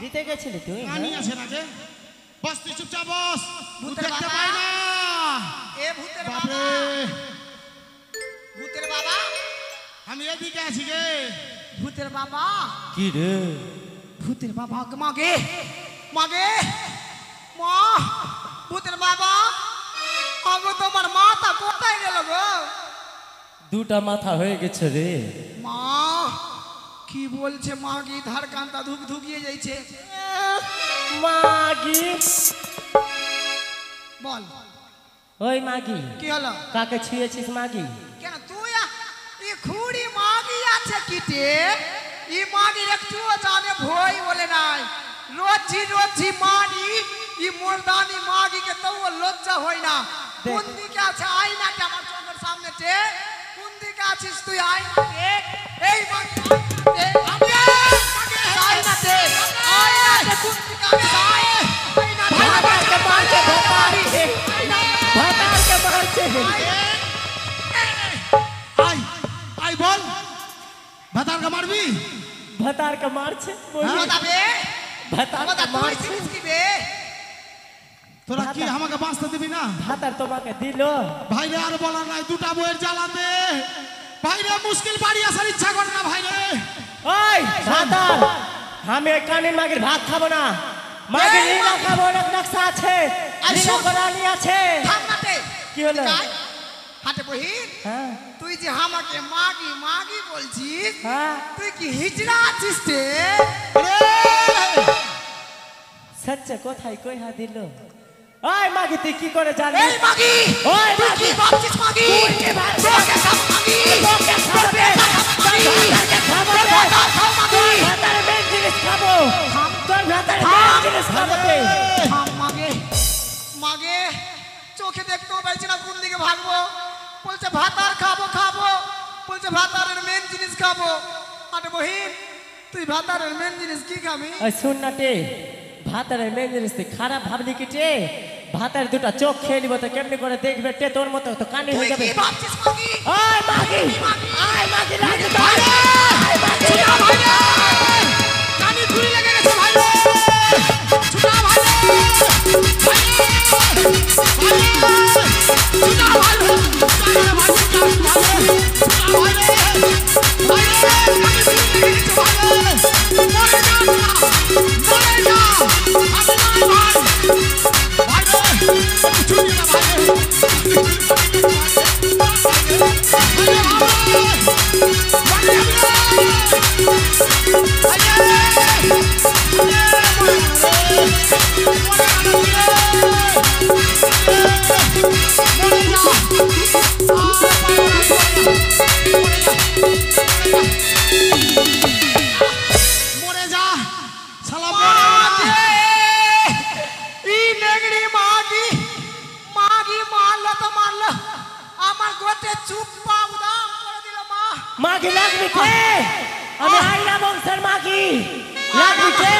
Speaker 2: নিতে গেছিলি তুই
Speaker 1: আনি আছে না যে বস তুই চুপচাপ বস
Speaker 4: ভূতের
Speaker 1: দেখতে
Speaker 4: বাবা।
Speaker 1: পাই না
Speaker 4: এ ভূতের
Speaker 1: বাপরে
Speaker 4: বাবা ভূতের বাবা
Speaker 1: আমি এদিকে আছি গে
Speaker 4: ভূতের বাবা
Speaker 2: কি রে
Speaker 4: ভূতের বাবা মাগে মাগে মা ভূতের বাবা আগো তোমার মাথা কোথায় গেল গো
Speaker 2: দুটা মাথা হয়ে গেছে রে
Speaker 4: মা কি বলছে মাগি ধার কান্তা ধুক ধুকিয়ে যাইছে
Speaker 2: মাগি
Speaker 4: বল
Speaker 2: ওই মাগি
Speaker 4: কি হলো
Speaker 2: কাকে ছুঁয়েছিস মাগি
Speaker 4: কেন তুই এই খুঁড়ি মাগি আছে কিটে এই মাগির একটুও জানে ভয় বলে নাই রোজি রোজি মানি এই মর্দানি মাগিকে তো লজ্জা হয় না কোন দিকে আছে আয়নাটা আমার চোখের সামনে তে কোন দিকে আছিস তুই আয়নাতে এই মাগি আয়নাতে আয়নাতে কোন দিকে আছিস আয়নাতে
Speaker 2: মারছে ভাতারকে মারছে
Speaker 1: আই আই বল ভাতারকে মারবি
Speaker 2: ভাতারকে মারছে
Speaker 4: বাতাবে
Speaker 2: ভাতারকে
Speaker 4: বাতা তুই
Speaker 2: মারছে
Speaker 4: চিনিস কি বে
Speaker 1: তোরা কি আমাকে বাঁচতে দিবি না
Speaker 2: ভাতার তোমাকে দিল
Speaker 1: ভাইরে আর বলার নাই দুটা বইয়ের জ্বালাতে ভাইরে মুশকিল বাড়ি আসার ইচ্ছা করে না ভাইরে
Speaker 2: ওই ভাতার আমি কানের মাগির ভাত খাবো না মাগির লীলা খাবো অনেক নকশা আছে লীলা করানি আছে
Speaker 4: থামনাতে
Speaker 2: কি হলো
Speaker 4: হাতে বহিন
Speaker 2: হ্যাঁ
Speaker 4: তুই যে আমাকে মাগি মাগি বলছিস
Speaker 2: হ্যাঁ
Speaker 4: তুই কি হিজড়া আছিস তে
Speaker 2: সচ্চে কোথায় কই হা দিল ওই মাগি তুই কি করে জানিস
Speaker 4: এই মাগি
Speaker 2: ওই
Speaker 4: তুই কি
Speaker 2: মাগি
Speaker 4: ভাবছিস মাগি
Speaker 2: তুই কি ভাবছিস?
Speaker 4: তোকে খাবো মাগি
Speaker 2: তোকে খাবে ভাতারকে খাবো রে
Speaker 4: খাও মাগি
Speaker 2: তোর ভাতারে মেন জিনিস খাবো তোর ভাতারে মেন জিনিস খাবো রে
Speaker 4: থাম মাগে মাগে চোখে দেখতেও পাইছি না কোন দিকে ভাগবো বলছে ভাতার খাবো খাবো বলছে ভাতারের মেন জিনিস খাবো আরে বহিন তুই ভাতারের মেন জিনিস কি খাবি
Speaker 2: ওই শুন না टे ভাতারে মেন জিনিস তুই খারাপ ভাবলি কি टे ভাতার দুটা চোখ খেয়ে নিব তো কেমনি করে দেখবে टे তোর মতো তো কানে
Speaker 4: তুই
Speaker 2: হয়ে যাবে
Speaker 4: কি ভাবছিস মাগি
Speaker 2: ওই মাগি আয় মাগি লাগে তো
Speaker 4: ভাইরে!
Speaker 2: আয় মাগি
Speaker 4: ছুটা ভাইরে! কানে ধুলি লেগে গেছে ভাইরে! ছুটা ভাইরে! ভাইরে! ভাইরে! ছুটা ভাইরে! ভাইরে! ভাইরে! ছুটা ভাইরে! ভাইরে! কানে ধুলি লেগে গেছে ভাইরে! মরে যা না! মরে যা! আমি নাই ভাই! ভাইরে! ছুটি না ভাইরে! চুপ্পা উদাম করে দিল মা।
Speaker 2: মাগি লাগবি কে? আমি আইলা বংশের মাগি লাগবি কে?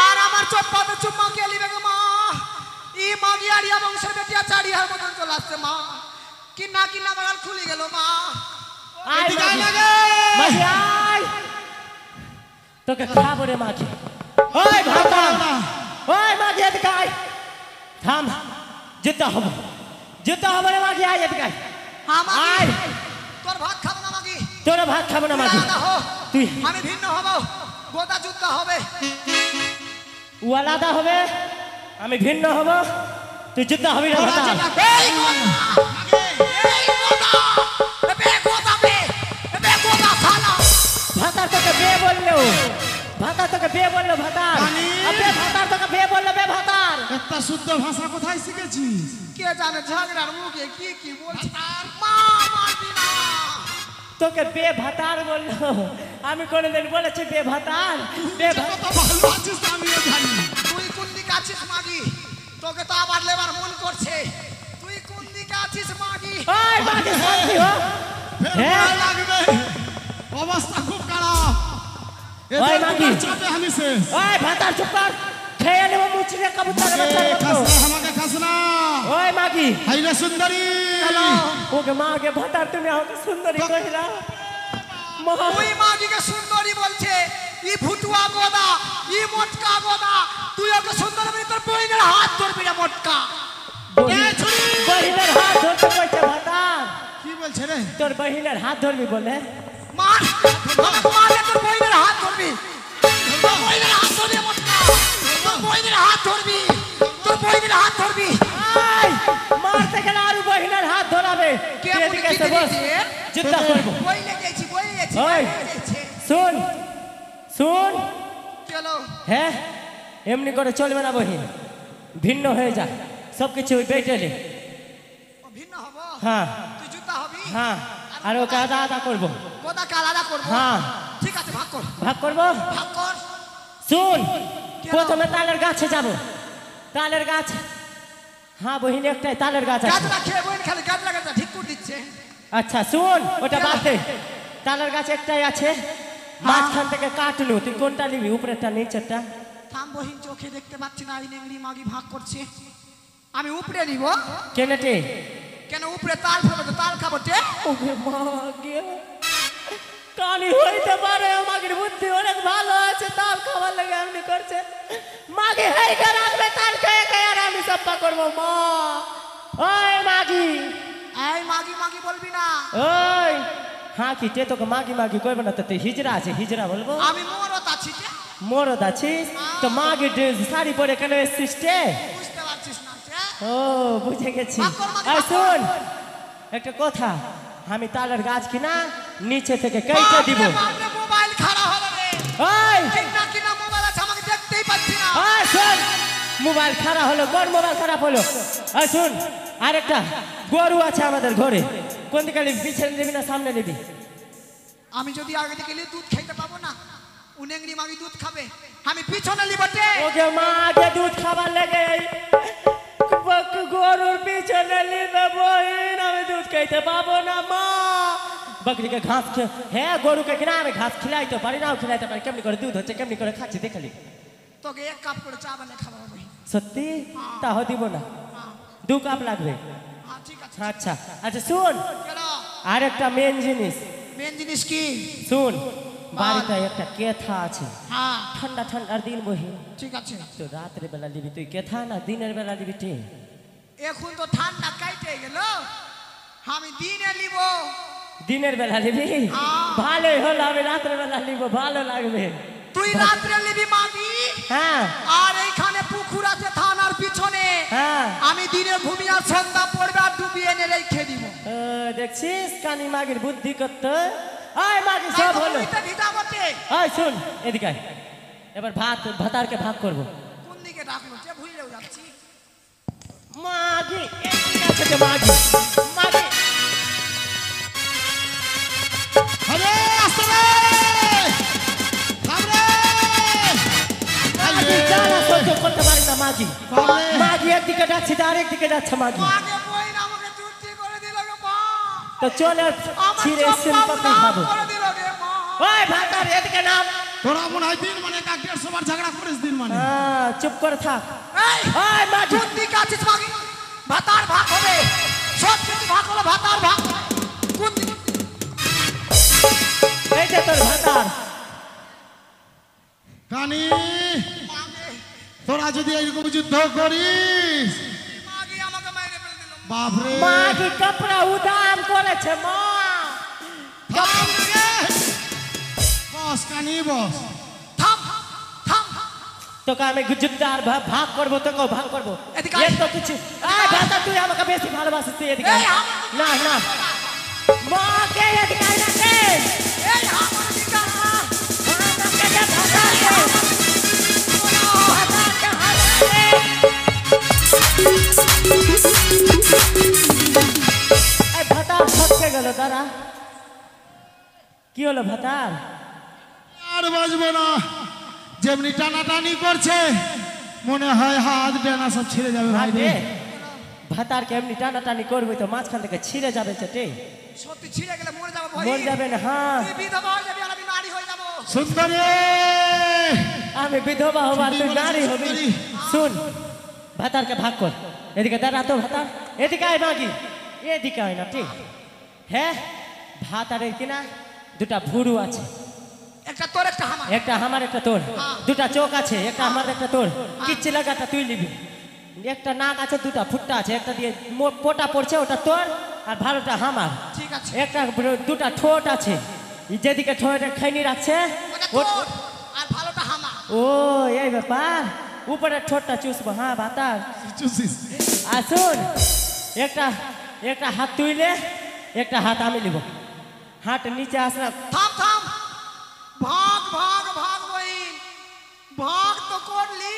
Speaker 4: আর আমার চপ্পাতে চুম্মা কে লিবে গো মা? ই মাগি আরিয়া বংশের বেটিয়া চারিয়ার মতন চলে আসছে মা। কিনা বাগাল খুলি গেল মা।
Speaker 2: আয়
Speaker 1: এদিকে আয়
Speaker 2: মাগি,
Speaker 1: লাগে।
Speaker 2: মাগি আয়, তোকে খাবো রে মাগি। ওই ভাতা, ওই মাগি এদিকে আয়। থাম, যেতে হবে রে মাগি, আয় এদিকে আয়।
Speaker 4: হ্যাঁ মাগি,
Speaker 2: আয়,
Speaker 4: তোর ভাত খাবো না মাগি।
Speaker 2: তোরা ভাত খাবো না মাগি।
Speaker 4: আলাদা হো,
Speaker 2: তুই
Speaker 4: আমি ভিন্ন হব। গোদা যুদ্ধ হবে।
Speaker 2: ও আলাদা হবে, আমি ভিন্ন হব, তুই যুদ্ধ হবি না ভাতা।
Speaker 4: এই গোদা, এই গোদা, এবে গোদা বে, এবে গোদা সালা।
Speaker 2: ভাতার তোকে বে বললো, ভাতার তোকে বে বললো, ভাতার
Speaker 1: রানী।
Speaker 2: আবে ভাতার তোকে বে বললো, বে ভাতার।
Speaker 1: একটা শুদ্ধ ভাষা কোথায় শিখেছিস?
Speaker 4: কে জানে ঝগড়ার মুখে কি বলছে। মা মারবি না।
Speaker 2: তোকে বে ভাতার বললো, আমি কোনোদিন বলেছি বে ভাতার? বে ভাতার
Speaker 1: কত ভালো আছিস আমিও জানি।
Speaker 4: তুই কোন দিকে আছিস মাগি? তোকে তো আবার লেবার মন করছে। তুই কোন দিকে আছিস মাগি?
Speaker 2: ওই মাগি শান্তি হো।
Speaker 1: ফের
Speaker 2: হ্যাঁ।
Speaker 1: ভয় লাগবে। অবস্থা খুব খারাপ।
Speaker 2: ওই
Speaker 1: এদের
Speaker 2: মাগি।
Speaker 1: তোমার চাপে আমি শেষ।
Speaker 2: ওই ভাতার চুপ কর, খেয়ে নেবো মুচড়ে কবুতরের বাচ্চার মতো।
Speaker 1: খাস না, আমাকে খাস না।
Speaker 2: ওই মাগি,
Speaker 1: হাইরে সুন্দরী।
Speaker 2: ওকে মাকে ভাতার, তুমি আমাকে সুন্দরী কহিলা। মা
Speaker 4: তুই মাগিকে সুন্দরী বলছে। ই ভুটুয়া গোদা, ই মোটকা গোদা। তুই ওকে সুন্দর বলি, তোর বইনের হাত ধরবি না মোটকা।
Speaker 2: বহিনের হাত ধরতে বলছে ভাতার।
Speaker 1: কি বলছে রে?
Speaker 2: তোর বহিনের হাত ধরবি বলে?
Speaker 4: মার, আমাকে মারলে তোর বইনের হাত ধরবি। তোর বইনের হাত ধরবি মোটকা। তোর বইনের হাত ধরবি। তোর বইনের হাত ধরবি।
Speaker 2: আয়, মারতে গেলে আরো বহিনের হাত ধরাবে।
Speaker 4: কে
Speaker 2: তুই
Speaker 4: বলে
Speaker 2: এদিকে
Speaker 4: কি
Speaker 2: এসে বস,
Speaker 4: দিয়েছে?
Speaker 2: যুদ্ধ করবো।
Speaker 4: বই লেগেছি, বই লেগেছি,
Speaker 2: ওই।
Speaker 4: বই লেগেছে।
Speaker 2: শুন শুন,
Speaker 4: চলো।
Speaker 2: হ্যাঁ এমনি করে চলবে না বহিন, ভিন্ন হয়ে যা সব কিছু ওই বেটেলে।
Speaker 4: ও ভিন্ন হব।
Speaker 2: হ্যাঁ
Speaker 4: তুই জুতা হবি।
Speaker 2: হ্যাঁ, আর ওকে আদা আদা করবো।
Speaker 4: গোদাকে আলাদা করবো।
Speaker 2: হ্যাঁ।
Speaker 4: ঠিক আছে, ভাগ কর,
Speaker 2: ভাগ করবো।
Speaker 4: ভাগ কর।
Speaker 2: শুন,
Speaker 4: কেন?
Speaker 2: প্রথমে তালের গাছে যাব। তালের গাছ, হ্যাঁ বহিন একটাই তালের গাছ আছে।
Speaker 4: গাছটা খেয়ে বইন খালি গাছটা গাছটা ঠিক করে দিচ্ছে।
Speaker 2: আচ্ছা শুন, ওটা
Speaker 4: কেন?
Speaker 2: বাদ দে। তালের গাছ একটাই আছে, মাঝখান থেকে কাটলু। তুই কোনটা নিবি, উপরেরটা নিচেরটা?
Speaker 4: থাম বহিন, চোখে দেখতে পাচ্ছি না। এই নেংড়ি মাগি ভাগ করছে। আমি উপরে নিব।
Speaker 2: কেনেটে?
Speaker 4: কেন উপরে তাল খাবো তো, তাল খাবো টে।
Speaker 2: ওকে মাগে কানি হইতে পারে, আমাদের বুদ্ধি অনেক ভালো আছে, তাল খাবার লাগে এমনি করছে। মাগে হেইটা রাখবে, তাল খেয়ে খেয়ে আর আমি সপ্পা করবো। মা ওই মাগি,
Speaker 4: এই মাগি মাগি বলবি না।
Speaker 2: ওই হ্যাঁ কি তে তোকে মাগি মাগি করবে না তো? তুই হিজড়া আছে, হিজড়া বলবো?
Speaker 4: আমি মরত আছি টে।
Speaker 2: মরদ আছিস তো মাগি শাড়ি পরে কেন এসছিস টে?
Speaker 4: বুঝতে পারছিস না টে।
Speaker 2: ও বুঝে গেছি।
Speaker 4: ভাগ কর, মাগি,
Speaker 2: এই
Speaker 4: ভাগ কর।
Speaker 2: শুন একটা কথা, আমি তালের গাছ কিনা নিচে থেকে কেটে দিব।
Speaker 4: বাপরে, মোবাইল খারাপ হলো রে।
Speaker 2: ওই
Speaker 4: কিনা কিনা মোবাইল আছে, আমাকে দেখতেই পাচ্ছি না।
Speaker 2: ওই শুন, মোবাইল খারাপ হলো, কোন মোবাইল খারাপ হলো? ওই শুন, আরেকটা গরু আছে আমাদের ঘরে, কোন দিকে নিবি, পিছনে নিবি না সামনে নিবি?
Speaker 4: আমি যদি আগে থেকে নিয়ে দুধ খাইতে পাবো না, ও নেংড়ি মাগি দুধ খাবে। আমি পিছনে লিবটে।
Speaker 2: ওকে মা আগে দুধ খাবার লেগে গরুর পিছনে নিবে বহিন, আমি দুধ খাইতে পাবো না মা। বকরিকে ঘাস হ্যাঁ গরুকে কিনা আমি ঘাস খিলাইতে পারি না, খিলাইতে পারি। কেমনি করে দুধ হচ্ছে, কেমনি করে খাচ্ছি দেখালি।
Speaker 4: তোকে এক কাপ করে চা বানিয়ে খাওয়া হবে।
Speaker 2: সত্যি? তাও দিব না, 2 কাপ লাগবে।
Speaker 4: হ্যাঁ ঠিক আছে।
Speaker 2: আচ্ছা আচ্ছা শুন,
Speaker 4: কেন?
Speaker 2: আরেকটা মেন জিনিস
Speaker 4: মেন জিনিস কি?
Speaker 2: শুন, বাড়িতে একটা কেথা আছে,
Speaker 4: হ্যাঁ
Speaker 2: ঠান্ডা ঠান্ডার দিন বহি।
Speaker 4: ঠিক আছে।
Speaker 2: তো রাত্রে বেলা নিবি তুই কেথা, না দিনের বেলা নিবি টে?
Speaker 4: এখন তো ঠান্ডা কাইটে গেল, আমি দিনে নিব।
Speaker 2: দিনের বেলা নিবি? ভালোই হলো, আমি রাত্রে বেলা নিব, ভালো লাগবে।
Speaker 4: তুই রাত্রে নিবি মাগি,
Speaker 2: হ্যাঁ
Speaker 4: আর এইখানে পুকুর আছে থানার পিছনে।
Speaker 2: হ্যাঁ।
Speaker 4: আমি দিনে ঘুমিয়ে আর সন্ধ্যা পড়বে আর ডুবিয়ে এনে রেখে দিব।
Speaker 2: ও, দেখছিস কানি মাগির বুদ্ধি করতে। আয় মাগি সব হলো।
Speaker 4: ভিটা বটে।
Speaker 2: আয় শুন এদিকে আয়। এবার ভাতারকে ভাগ করবো।
Speaker 4: কোন দিকে ডাকলো যে ভুলেও যাচ্ছি।
Speaker 2: মাগি এদিকে আছে যে মাগি, মাগি
Speaker 1: আরে আসতে রে! থাম রে!
Speaker 2: মাগি জ্বালা সহ্য করতে পারি না মাগি।
Speaker 1: বাবারে!
Speaker 2: মাগি একদিকে যাচ্ছে, আর একদিকে যাচ্ছে মাগি।
Speaker 4: মাগে বই না আমাকে চুটি করে দিল গো মা।
Speaker 2: তো চলে
Speaker 4: আমার
Speaker 2: ছিঁড়ে
Speaker 4: চপ
Speaker 2: সিম্পাতি খাবো
Speaker 4: করে দিল রে মা
Speaker 2: ওই ভাতার এদিকে নাম
Speaker 1: তোরা মনে হয় দিন মানে 150 বার ঝগড়া করিস দিন মানে
Speaker 2: হ্যাঁ চুপ করে থাক
Speaker 4: এই
Speaker 2: ওই মাঝি
Speaker 4: কোন দিকে আছিস মাগি ভাতার ভাগ হবে সব কিছু ভাগ হলো ভাতার ভাগ কোন দিকে
Speaker 2: এই যে তোর ভাতার
Speaker 1: কানি
Speaker 4: মাগে
Speaker 1: তোরা যদি এইরকম যুদ্ধ করিস
Speaker 4: মাগি আমাকে মাইরে ফেলে দিল
Speaker 1: বাপরে
Speaker 2: মা কি কাপড়া উদাম করেছে মা
Speaker 1: থাম রে। বস কানি বস
Speaker 4: থাম থাম
Speaker 2: তোকে আমি যুদ্ধ আর ভাগ করবো তোকেও ভাগ করবো
Speaker 4: এদিকে আয়।
Speaker 2: এর তো কিছু এই ভাতা তুই আমাকে বেশি ভালোবাসিস তুই এদিকে আয়।
Speaker 4: এই
Speaker 2: না না মাকে এদিকে আয় না কে
Speaker 4: এই আমার দিকে আ।
Speaker 2: আমাকে দে ভাতাকে ভাতাকে হাত দে এই ভাতার ছটকে গেল দাঁড়া কি হলো ভাতার
Speaker 1: আর বাজবো না যেমনি টানাটানি করছে মনে হয় হাত ডানা সব ছিঁড়ে যাবে ভাই রে
Speaker 2: ভাতার কেমনি টানাটানি করবি তো মাঝখান থেকে ছিঁড়ে যাবে চেটে
Speaker 4: সত্যি ছিঁড়ে গেলে মরে যাবো ভাই
Speaker 2: মরে যাবে না হ্যাঁ
Speaker 4: তুই বিধবা হয়ে যাবি আর আমি নারী হয়ে যাবো
Speaker 1: সুন্দরী
Speaker 2: আমি বিধবা হবার তুই
Speaker 1: ছুটি বলেছে,
Speaker 2: নারী হবি
Speaker 1: সুন্দরী।
Speaker 2: শুন ভাতারকে ভাগ কর এদিকে দাঁড়া তো ভাতার এদিকে আয় মাগি এদিকে আয় না ঠিক হ্যাঁ ভাতারের কিনা দুটা ভুরু আছে
Speaker 4: একটা তোর একটা আমার
Speaker 2: একটা আমার একটা তোর
Speaker 4: হ্যাঁ।
Speaker 2: দুটা চোখ আছে একটা আমার একটা তোর কিচ্ছি লাগাটা তুই নিবি একটা নাক আছে দুটা ফুটটা আছে একটা দিয়ে পোটা পড়ছে ওটা তোর আর ভালোটা আমার
Speaker 4: ঠিক আছে
Speaker 2: একটা দুটা ঠোঁট আছে যেদিকে ঠোঁট খাইনি রাখছে
Speaker 4: ওটা
Speaker 2: ও-
Speaker 4: তোর আর ভালোটা হামা
Speaker 2: ও এই ব্যাপার উপরে ঠোঁটটা চুষবো হ্যাঁ ভাতার
Speaker 1: চুষিস
Speaker 2: আসুন একটা একটা হাত তুইলে একটা হাত আমি নিব হাত নিচে আসলাম
Speaker 4: থাম থাম ভাগ ভাগ ভাগ বহিন ভাগ তো করলি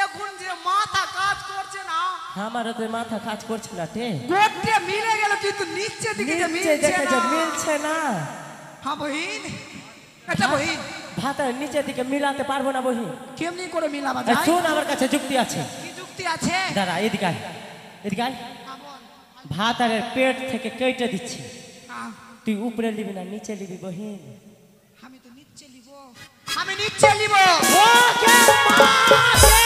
Speaker 4: এখন যে মাথা কাজ করছে না
Speaker 2: আমারও তো মাথা কাজ করছে না তে
Speaker 4: গোটে মিলে গেল কিন্তু নিচে দিকে যে
Speaker 2: নিচে
Speaker 4: মিলছে
Speaker 2: দেখে
Speaker 4: না
Speaker 2: যে মিলছে না
Speaker 4: হ্যাঁ বহিন এটা বহিন
Speaker 2: ভাতার নিচের দিকে মিলাতে পারবো না বহি
Speaker 4: কেমনি করে মিলাবা
Speaker 2: এই
Speaker 4: যায়
Speaker 2: শুন আমার কাছে যুক্তি আছে
Speaker 4: কি যুক্তি আছে
Speaker 2: দাঁড়া এদিকে আয় এদিকে আয়
Speaker 4: হ্যাঁ, বল।
Speaker 2: ভাতারের পেট থেকে কেটে দিচ্ছি
Speaker 4: হ্যাঁ,
Speaker 2: তুই উপরে নিবি না নিচে নিবি বহিন
Speaker 4: আমি তো নিচে নিব আমি নিচে নিব
Speaker 2: ওকে মাগে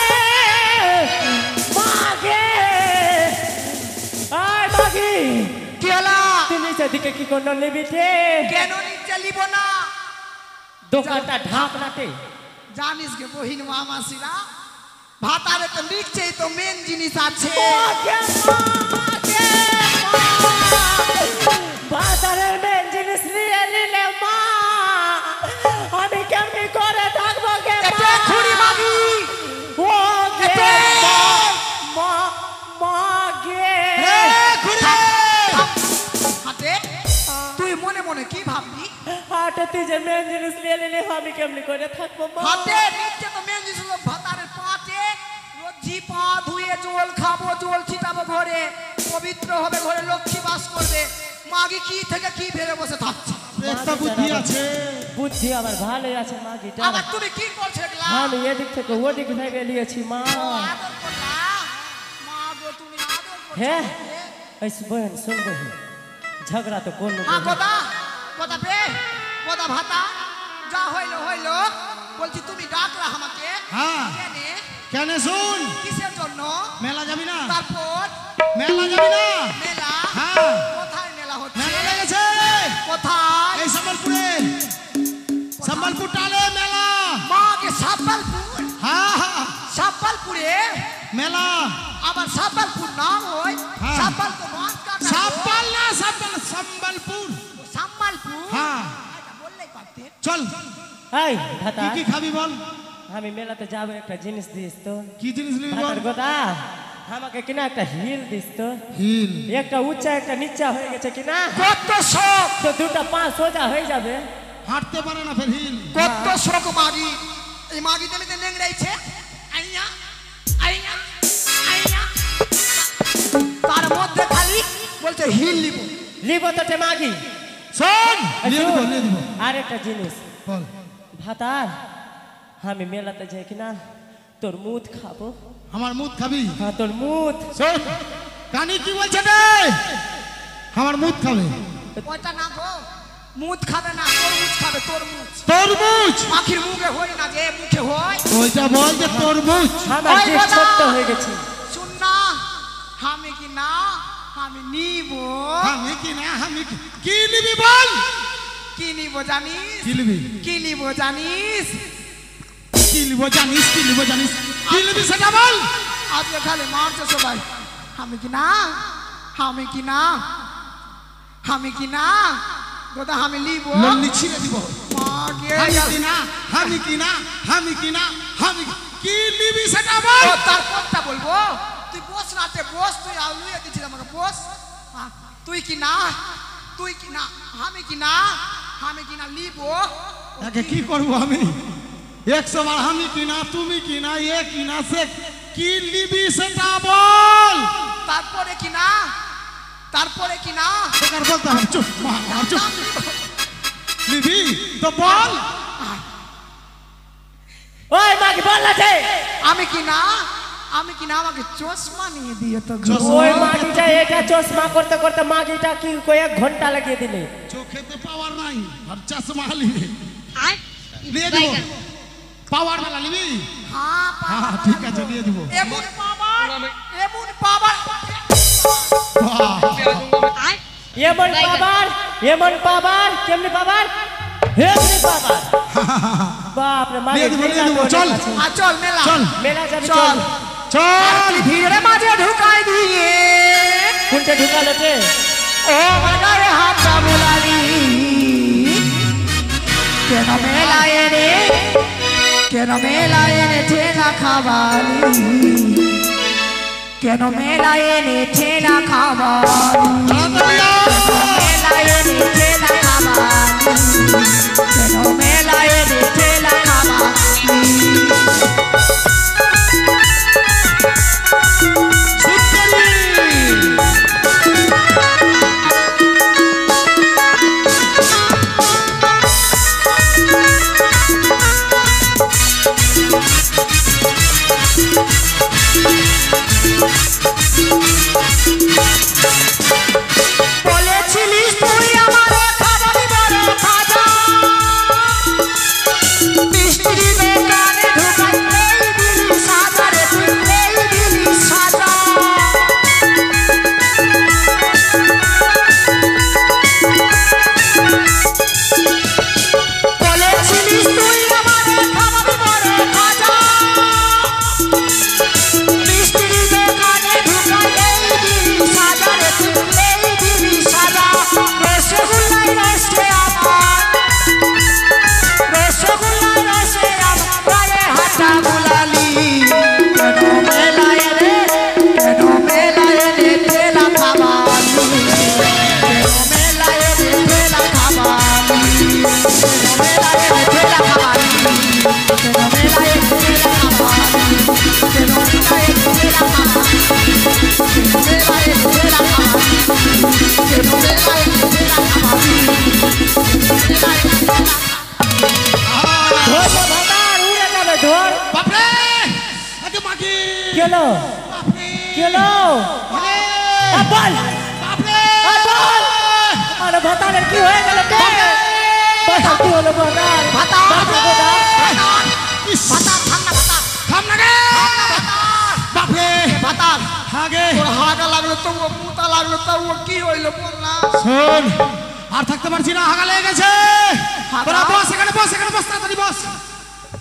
Speaker 2: মাগে আয় মাগি
Speaker 4: কি হলো
Speaker 2: তুই নিচের দিকে কি করলো নিবি রে
Speaker 4: কেন নিচে নিব না
Speaker 2: দোকানটা ঢাক নাটে
Speaker 4: জানিস গে বহিন মামাসিরা ভাতারে তো নিচেই তো মেন জিনিস আছে
Speaker 2: ওকে মাগে বাজারের মেন জিনিস নিয়ে নিলে মা আমি কেমনি করে থাকবো গে
Speaker 4: এটা খুঁড়ি মাগি
Speaker 2: ওকে
Speaker 4: এতে।
Speaker 2: মা মাগে
Speaker 1: রে খুড়ি
Speaker 4: হাতে তুই মনে মনে কি ভাবলি
Speaker 2: হাটে তুই যে মেন জিনিস নিয়ে নিলে আমি কেমনি করে থাকবো মা
Speaker 4: হাতে নিচে তো মেন জিনিস হলো ভাতারের পাটে রোজি পা ধুয়ে জল খাবো জল ছিটাবো ঘরে পবিত্র হবে ঘরে লক্ষ্মী বাস করবে মাগি কি থেকে কি ভেবে বসে থাকছে
Speaker 1: একটা বুদ্ধি আছে
Speaker 2: বুদ্ধি আমার ভালোই আছে মাগিটা
Speaker 4: আবার তুমি কি করছো এগুলা
Speaker 2: আমি এদিক থেকে ওদিক ভেবে নিয়েছি মা
Speaker 4: আদর করলা মা গো তুমি আদর করছো
Speaker 2: হ্যাঁ এই বহেন শুন বহেন ঝগড়া তো কোন
Speaker 4: হ্যাঁ গোদা গোদা পে গোদা ভাতা যা হইলো হইলো বলছি তুমি ডাকলা আমাকে
Speaker 1: হ্যাঁ।
Speaker 4: কেনে
Speaker 1: কেন শুন
Speaker 4: কিসের জন্য
Speaker 1: মেলা যাবি না
Speaker 4: তারপর
Speaker 1: মেলা যাবি না
Speaker 4: মেলা
Speaker 1: হ্যাঁ।
Speaker 4: কোথায় মেলা হচ্ছে
Speaker 1: মেলা লেগেছে
Speaker 4: কোথায়
Speaker 1: এই সম্বলপুরে সম্বলপুর টালে মেলা
Speaker 4: মাকে সাব্বালপুর
Speaker 1: হ্যাঁ হ্যাঁ
Speaker 4: সাব্বালপুরে
Speaker 1: মেলা
Speaker 4: আবার সাব্বালপুর নাম হয়
Speaker 1: হ্যাঁ।
Speaker 4: সাব্বাল তো মাছ কাটা
Speaker 1: সাব্বাল না সাব্বাল সম্বলপুর
Speaker 4: সাম্বালপুর
Speaker 1: হ্যাঁ
Speaker 4: এটা বললেই পারতে
Speaker 1: চল
Speaker 2: এই ভাতা
Speaker 1: কি কি খাবি বল
Speaker 2: আমি মেলাতে যাবো একটা জিনিস দিস তো
Speaker 1: কি জিনিস নিবি বল
Speaker 2: ভাতার কথা আমাকে কিনা একটা হিল দিস তো
Speaker 1: হিল
Speaker 2: একটা উচ্চা একটা নিচা হয়ে গেছে কিনা
Speaker 4: কত শোক
Speaker 2: তো দুটা পাঁচ সোজা হয়ে যাবে
Speaker 1: হাঁটতে পারে না ফের হিল
Speaker 4: কত শোক মাগি এই মাগি তেলিতে নেংড়াইছে আইয়া আইয়া আইয়া তার মধ্যে খালি বলছে হিল লিব
Speaker 2: লিব তো টে মাগি
Speaker 1: শোন নিয়ে দিব নিয়ে দিব
Speaker 2: আর একটা জিনিস
Speaker 1: বল
Speaker 2: ভাতার আমি মেলাতে যাই কিনা তোর মুদ খাবো
Speaker 1: আমার মুখ খাবি
Speaker 2: হ্যাঁ তোর মুদ
Speaker 1: শোন কানি কি বলছে রে আমার মুখ খাবে
Speaker 4: ওইটা না গো, মুখ খাবে না, তরমুজ খাবে, তরমুজ।
Speaker 1: তরমুজ
Speaker 4: পাখির মুখে হয় না, যে মুখে হয়।
Speaker 1: ওইটা বল যে তরমুজ।
Speaker 2: আমার
Speaker 4: ওই
Speaker 2: জিভ
Speaker 4: কথা।
Speaker 2: ছোট্ট হয়ে গেছে।
Speaker 4: শুন না, আমি কি না, আমি নিব।
Speaker 1: আমি কি না, আমি কি নিবি বল।
Speaker 4: কি নিব জানিস?
Speaker 1: কি নিবি?
Speaker 4: কি নিব জানিস?
Speaker 1: কি নিব জানিস? কি নিব জানিস? কি নিবি সেটা বল।
Speaker 4: আজকে খালি মারছে সবাই। আমি কি না, আমি কি না, আমি কি না, গোদা আমি নিব।
Speaker 1: লল্লি ছিঁড়ে দিব।
Speaker 4: মাকে
Speaker 1: আমি কি না, আমি কি না, আমি কি না, আমি কি নিবি সেটা বল।
Speaker 4: তারপরটা বলবো। তুই বস রাতে বস, তুই আলুয়ে দিচ্ছিস আমাকে, বস। তুই কি না, তুই কি না, আমি কি না, আমি কি না নিব।
Speaker 1: তাকে কি করব আমি? 100 বার আমি কি না, তুমি কি না, এ কি না, সে কি নিবি সেটা বল।
Speaker 4: তারপরে কি না, তারপরে কি না,
Speaker 1: বেকার বলতে হবে, চুপ মার, চুপ। নিবি তো বল।
Speaker 2: ওই মাকে বল না যে
Speaker 4: আমি কি না, আমি কি না, আমাকে চশমা নিয়ে দিয়ে তো গো।
Speaker 1: চশমা?
Speaker 2: ওই মাটিটা এটা চশমা করতে করতে মাটিটা কি কয়েক ঘন্টা লাগিয়ে দিলে।
Speaker 1: চোখেতে পাওয়ার নাই আর চশমা নিবি। দিয়ে দিব পাওয়ার বেলা নিবি।
Speaker 4: হ্যাঁ,
Speaker 1: হ্যাঁ ঠিক আছে দিয়ে দিব।
Speaker 4: এমন পাবার, এমন পাবার।
Speaker 1: বাহ,
Speaker 2: এমন পাবার, এমন পাবার, কেমনি পাবার, হেমনি পাবার। বাপ রে
Speaker 1: দিয়ে দিব, দিয়ে দিব, চল।
Speaker 4: চল মেলা,
Speaker 1: চল।
Speaker 2: মেলা যাবি
Speaker 4: চল।
Speaker 2: চল।
Speaker 1: চল।
Speaker 4: ভিড়ের মাঝে ঢুকাই দিয়ে
Speaker 2: কোনটা ঢুকালো রে?
Speaker 4: ও বাজারে হাতটা বোলালি। কেন মেলায় রে, কেন মেলায় রে ঠেলা খাবালি, কেন মেলায় রে ঠেলা খাবালি, মেলায় রে ঠেলা খাবালি, কেন মেলায় রে ঠেলা খাবালি। বলেছিলিস তুই আমারে খাবারি বড় খাজা, মিষ্টির দোকানে ঢুকাই দিলি সাজা রে, তুই দিলি সাজা। বলেছিলিস তুই আমারে খাবারি বড় খাজা, মিষ্টির দোকানে ঢুকাই দিলি সাজা রে, তুই দিলি সাজা। রসগোল্লায় রসে আমার, রসগোল্লায় রসে আমার গায়ে হাতা বুলালি। কেন মেলায় রে, কেন মেলায় রে ঠেলা খাবালি, কেন মেলায় রে ঠেলা খাবালি, কেন মেলায় রে ঠেলা খাবালি, কেন মেলায় রে ঠেলা খাবালি, কেন মেলায় রে ঠেলা খাবালি, কেন মেলায় রে ঠেলা খাবালি, কেন মেলায় রে ঠেলা খাবালি, কেন মেলায় রে ঠেলা খাবালি।
Speaker 2: ধর না ভাতার, উড়ে যাবে ধর।
Speaker 1: বাপরে আগে মাগি।
Speaker 2: কি হলো?
Speaker 1: বাপরে
Speaker 2: কি হলো?
Speaker 1: আরে,
Speaker 2: বল,
Speaker 1: বাপরে
Speaker 2: বল। আরে ভাতারের কি হয়ে গেল রে? ভাতার কি হলো ভাতার?
Speaker 4: ভাতার,
Speaker 2: বাপরে ভাতার।
Speaker 1: ইস,
Speaker 4: ভাতার, থাম না ভাতার,
Speaker 1: থাম না গে।
Speaker 4: ভাতার,
Speaker 1: বাপরে
Speaker 4: ভাতার।
Speaker 1: আগে
Speaker 4: তোর হাগা লাগলো তো, ও মুতা লাগলো তো, ও কি হইলো বল না।
Speaker 1: শোন, আর থাকতে পারছি না, হাগা লেগে গেছে।
Speaker 4: হাগা?
Speaker 1: তোরা বস, এখানে বস, এখানে বস, তাড়াতাড়ি বস,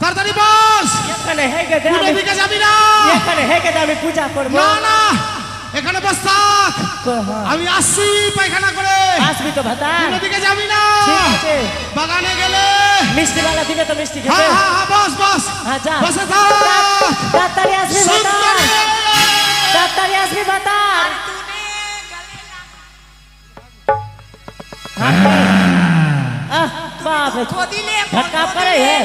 Speaker 1: তাড়াতাড়ি বস।
Speaker 2: এখানে হেগে দে,
Speaker 1: কোনো
Speaker 2: আমি-
Speaker 1: দিকে যাবি না।
Speaker 2: এখানে হেগে দে, আমি পূজা করবো।
Speaker 1: না না, এখানে বস থাক,
Speaker 2: হ্যাঁ।
Speaker 1: আমি আসছি পায়খানা করে।
Speaker 2: আসবি তো ভাতার?
Speaker 1: কোনো দিকে যাবি না।
Speaker 2: ঠিক আছে।
Speaker 1: বাগানে গেলে
Speaker 2: মিষ্টি বালা দিবে তো মিষ্টি
Speaker 1: হ্যাঁ
Speaker 2: খেতে?
Speaker 1: হ্যাঁ হ্যাঁ, বস বস,
Speaker 2: হ্যাঁ, যা।
Speaker 1: বসে থাক।
Speaker 2: তাড়াতাড়ি আসবি ভাতার,
Speaker 1: সুন্দরী।
Speaker 2: তাড়াতাড়ি আসবি ভাতার। বাপ রে,
Speaker 4: তো দিলে
Speaker 2: ধাক্কা করে হে।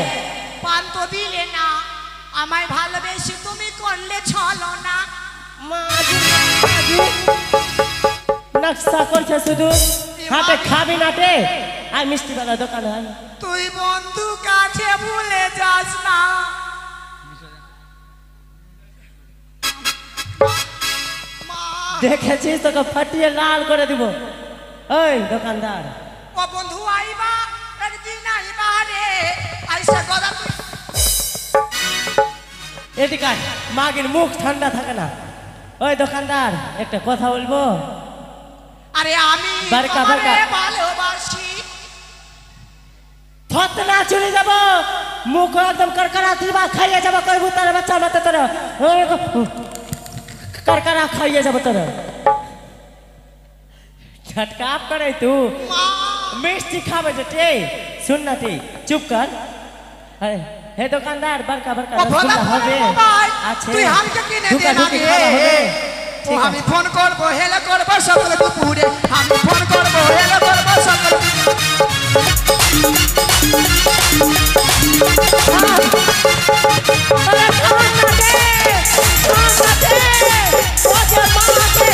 Speaker 4: পান তো দিলে না, আমায় ভালোবেসে তুমি করলে ছলো না।
Speaker 2: নকশা করছে শুধু, হাতে খাবি নাটে আর মিষ্টি বালা দোকানে আয়।
Speaker 4: তুই বন্ধু কাছে ভুলে যাস না। মা,
Speaker 2: দেখেছিস তোকে ফাটিয়ে লাল করে দিব। ওই দোকানদার
Speaker 4: ও বন্ধু আইবা একদিন আইবা রে আইসা গদা তুই
Speaker 2: এদিকে আয়, মাগের মুখ ঠান্ডা থাকে না। ওই দোকানদার একটা কথা বলবো।
Speaker 4: আরে আমি
Speaker 2: বারকা, বারকা।
Speaker 4: তোমারে ভালোবাসি
Speaker 2: থত না চলে যাব, মুখ একদম করকরা দিবা খাইয়ে যাব কবুতরের বাচ্চা মতো তোর করকরা খাইয়ে যাব তোর झटका करे तू मिष्टी खावे जटे सुन ना ती चुप कर अरे हे दुकानदार बड़का बड़का
Speaker 4: ও ভোলা
Speaker 2: रसगुल्ला হবে
Speaker 4: আছে তুই হামকে কিনে দে না
Speaker 2: ঢুকা
Speaker 4: রে
Speaker 2: হবে
Speaker 4: ও আমি ফোন করব হেলে করব সকল দুপুরে আমি ফোন করব হেলে করব সকল
Speaker 2: अरे खान ना दे ओ जे मां के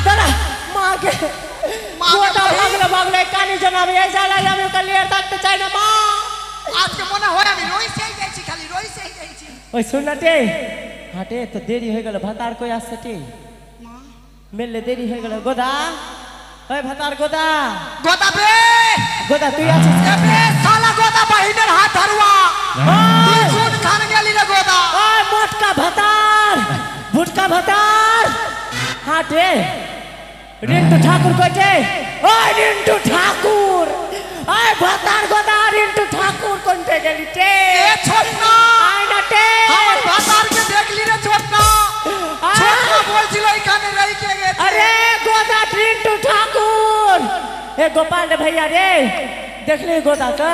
Speaker 2: दरा मां के গোটা ভাগলে ভাগলে কানি জানাবে এই জ্বালায় আমি ওকে লিয়ে থাকতে চাই না মা
Speaker 4: আজকে মনে হয় আমি রইছেই যাইছি খালি রইছেই যাইছি
Speaker 2: ওই শুননাতে হাটে তো দেরি হয়ে গেল ভাতার কই আসছে টি মেলে দেরি হয়ে গেল গোদা ওই ভাতার গোদা
Speaker 4: গোদা বে
Speaker 2: গোদা তুই আছিস
Speaker 4: এবে শালা গোদা বাহিনের হাত ধরুয়া তুই কোন খান গেলি রে গোদা
Speaker 2: ওই মোটকা ভাতার ভুটকা ভাতার হাটে রিন্টু ঠাকুর কইছে ওই রিন্টু ঠাকুর ওই ভাতার গোদা রিন্টু ঠাকুর কোনতে গেলি তে
Speaker 4: এ ছোটনা
Speaker 2: আইনাতে
Speaker 4: আমার বাতারকে দেখলি রে ছোটনা ছোটনা বলছিল এখানে রাইকে গেছে
Speaker 2: अरे गोदा রিন্টু ঠাকুর ए गोपाल रे भैया रे देखली गोदा का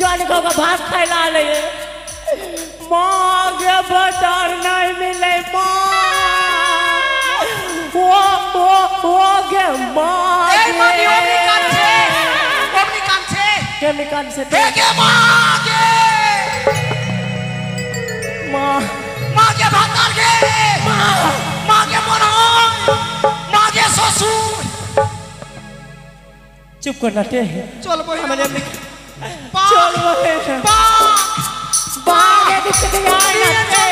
Speaker 2: जान को भात खाइला ले मां के बटर नहीं मिले मां वो के मां
Speaker 4: এই মানি অমনি কানছে
Speaker 2: केमिकल से
Speaker 4: দেখে মাকে
Speaker 2: मां
Speaker 4: মাকে ভাতারকে মাকে মনে হয় মাকে শ্বশুর
Speaker 2: चुप करना टे
Speaker 4: চল বই
Speaker 2: हमारे
Speaker 4: চল
Speaker 2: चल बागे दिखते आना टे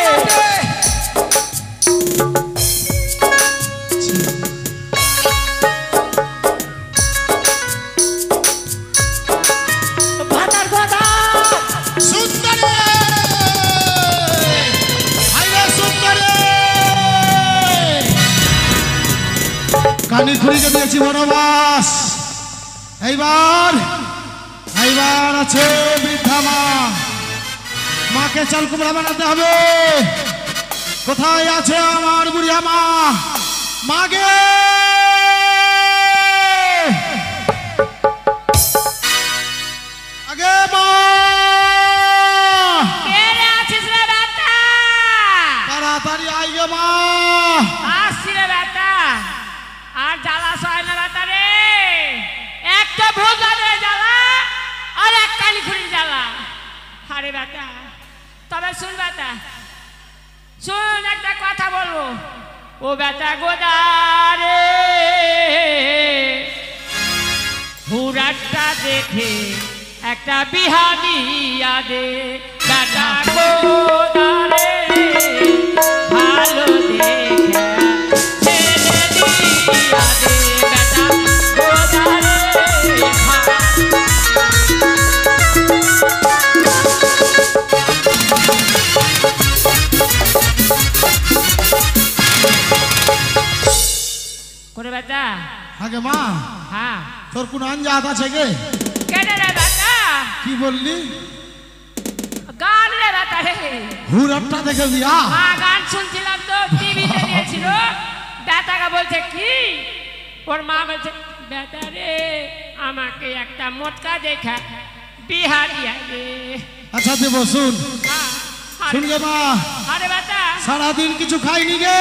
Speaker 2: भातार गोदा
Speaker 1: সুন্দরে হাইরে সুন্দরে কানি খুঁড়িকে দিয়েছি বনবাস এইবার এইবার আছে বৃদ্ধা মা মাকে চাল কুমড়া বানাতে হবে কোথায় আছে আমার বুড়িয়া মা মাগে আগে মা
Speaker 5: কেরে আছিস রে বেটা
Speaker 1: তাড়াতাড়ি আইগে মা
Speaker 5: আসছি রে বেটা আর জ্বালা সয় না বেটা রে একটা ভোজনের জ্বালা আর এক কালীখুড়ির জ্বালা আরে বেটা তবে শুন বেটা শুন একটা কথা বলবো ও বেটা গোদারে হুরাটটা দেখে একটা বিহানিয়া দে বেটা গোদারে ভালো দেখে ছেড়ে দিয়া দে বেটা গোদারে করে বেটা
Speaker 1: আগে মা
Speaker 5: হ্যাঁ
Speaker 1: তোর কোন আঞ্জাত আছে গে
Speaker 5: কেন রে বেটা
Speaker 1: কি বললি
Speaker 5: গান রে বেটা রে
Speaker 1: হুরাটটা দেখে দিয়া
Speaker 5: হ্যাঁ গান শুনছিলাম তো টিভিতে দিয়েছিল বেটাকে বলছে কি ওর মা বলছে বেটা রে আমাকে একটা মোটকা দেখা বিহারিয়া রে
Speaker 1: আচ্ছা দেব শুন
Speaker 5: হ্যাঁ,
Speaker 1: শুন গে মা
Speaker 5: আরে বেটা
Speaker 1: সারাদিন কিছু খাইনি গে